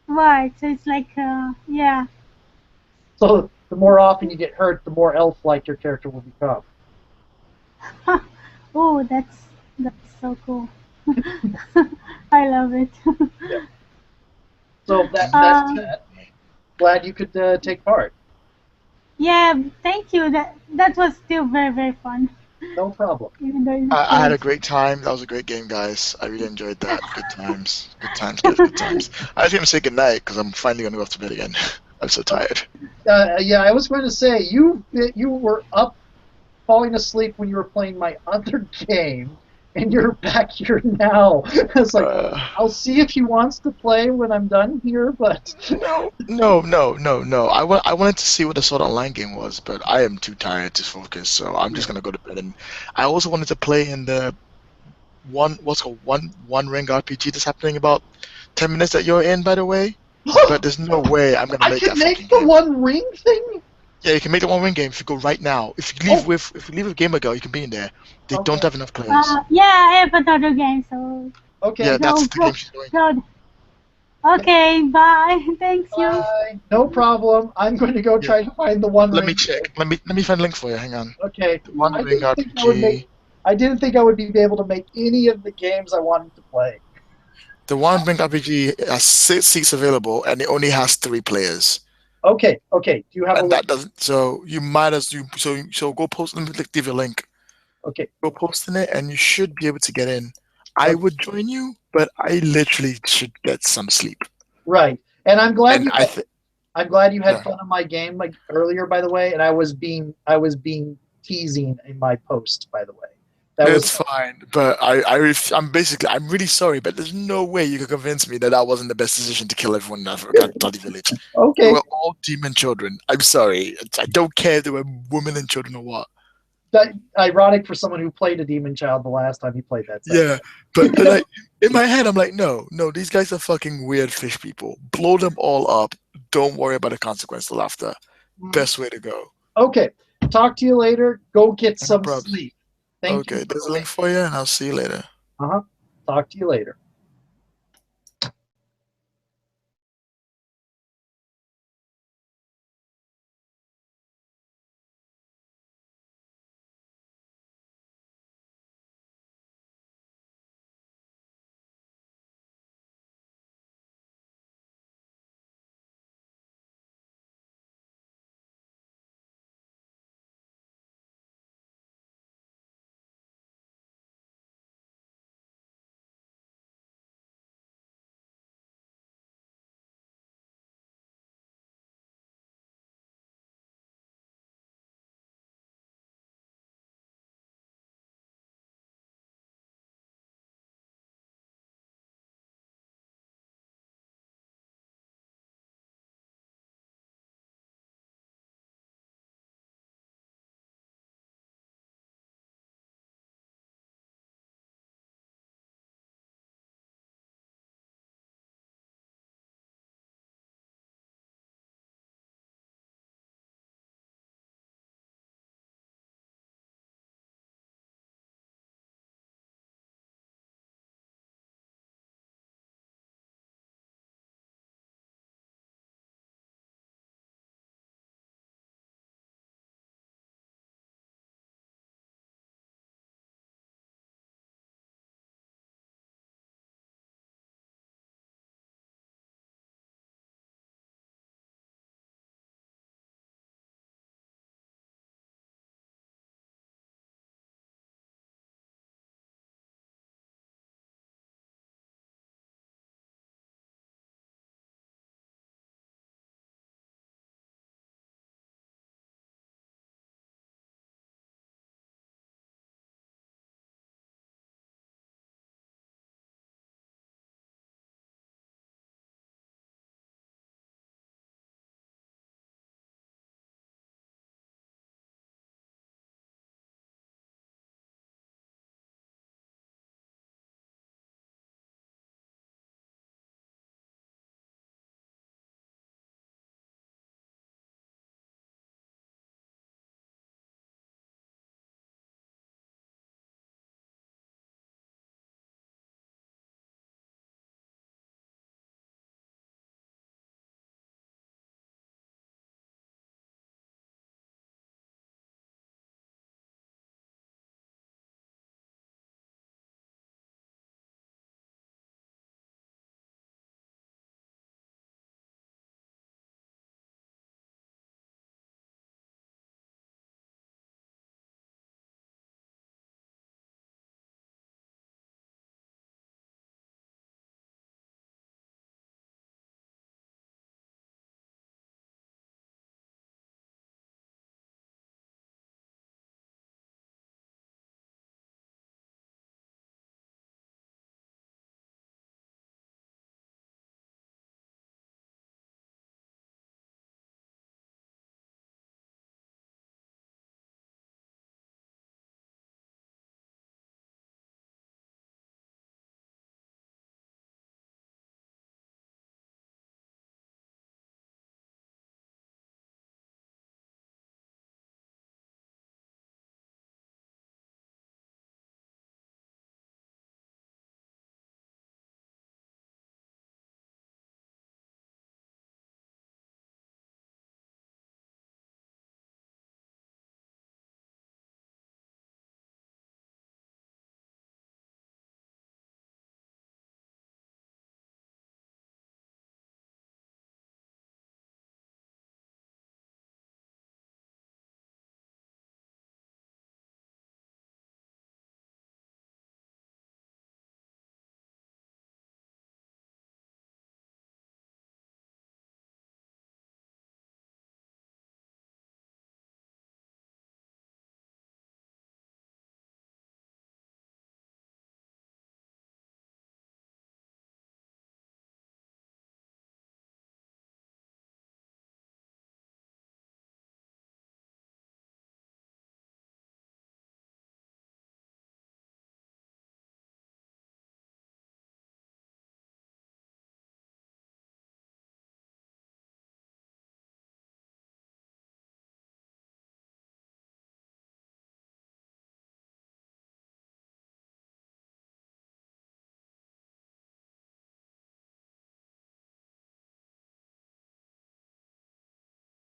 right. So it's like, yeah. So the more often you get hurt, the more elf-like your character will become. Oh, that's so cool. I love it. Yeah. So that's uh, that. Glad you could take part. yeah, thank you. That was still very fun, No problem. even though it I had a was. great time. That was a great game, guys. I really enjoyed that. Good times. Good times, guys. Good times. I was going to say goodnight because I'm finally going to go off to bed again. I'm so tired. Yeah, I was going to say you were up falling asleep when you were playing my other game, and you're back here now. It's like Uh, I'll see if he wants to play when I'm done here, but no. I wanted to see what the Sword Online game was, but I am too tired to focus, so I'm just going to go to bed. And I also wanted to play in the what's called one ring RPG that's happening about 10 minutes that you're in, by the way. But there's no way I'm going to I make can that fucking make the game. One Ring thing. Yeah, you can make the one ring game if you go right now. If you leave with Gamer Girl, you can be in there. They don't Okay. have enough players. Yeah, I have another game, so Okay, Yeah, that's the go, game she's doing. go. Okay, bye. Thanks you. bye. No problem. I'm going to go try to find the One Let Ring. me check. Let me find a link for you. Hang on. Okay. The One I Ring didn't think I would RPG. I didn't think I would be able to make any of the games I wanted to play. The One Ring RPG has 6 seats available, and it only has 3 players. Okay. Do you have a And link? that doesn't. So you might as you. So go post. Let me give you a link. Okay. Go post in it, and you should be able to get in. I Okay. would join you, but I literally should get some sleep. Right. And I'm glad And you I think. I'm glad you had Yeah. fun on my game like earlier, by the way, and I was being teasing in my post, by the way. That was It's fine, but I'm really sorry, but there's no way you could convince me that that wasn't the best decision to kill everyone in that bloody village. They okay. were all demon children. I'm sorry. I don't care if they were women and children or what. That ironic for someone who played a demon child the last time he played that. Yeah, but like in my head, I'm like, no, these guys are fucking weird fish people. Blow them all up. Don't worry about the consequence till after. Best way to go. Okay. Talk to you later. Go get No some probs. sleep. Thank Okay, you. there's a link for you, and I'll see you later. Talk to you later.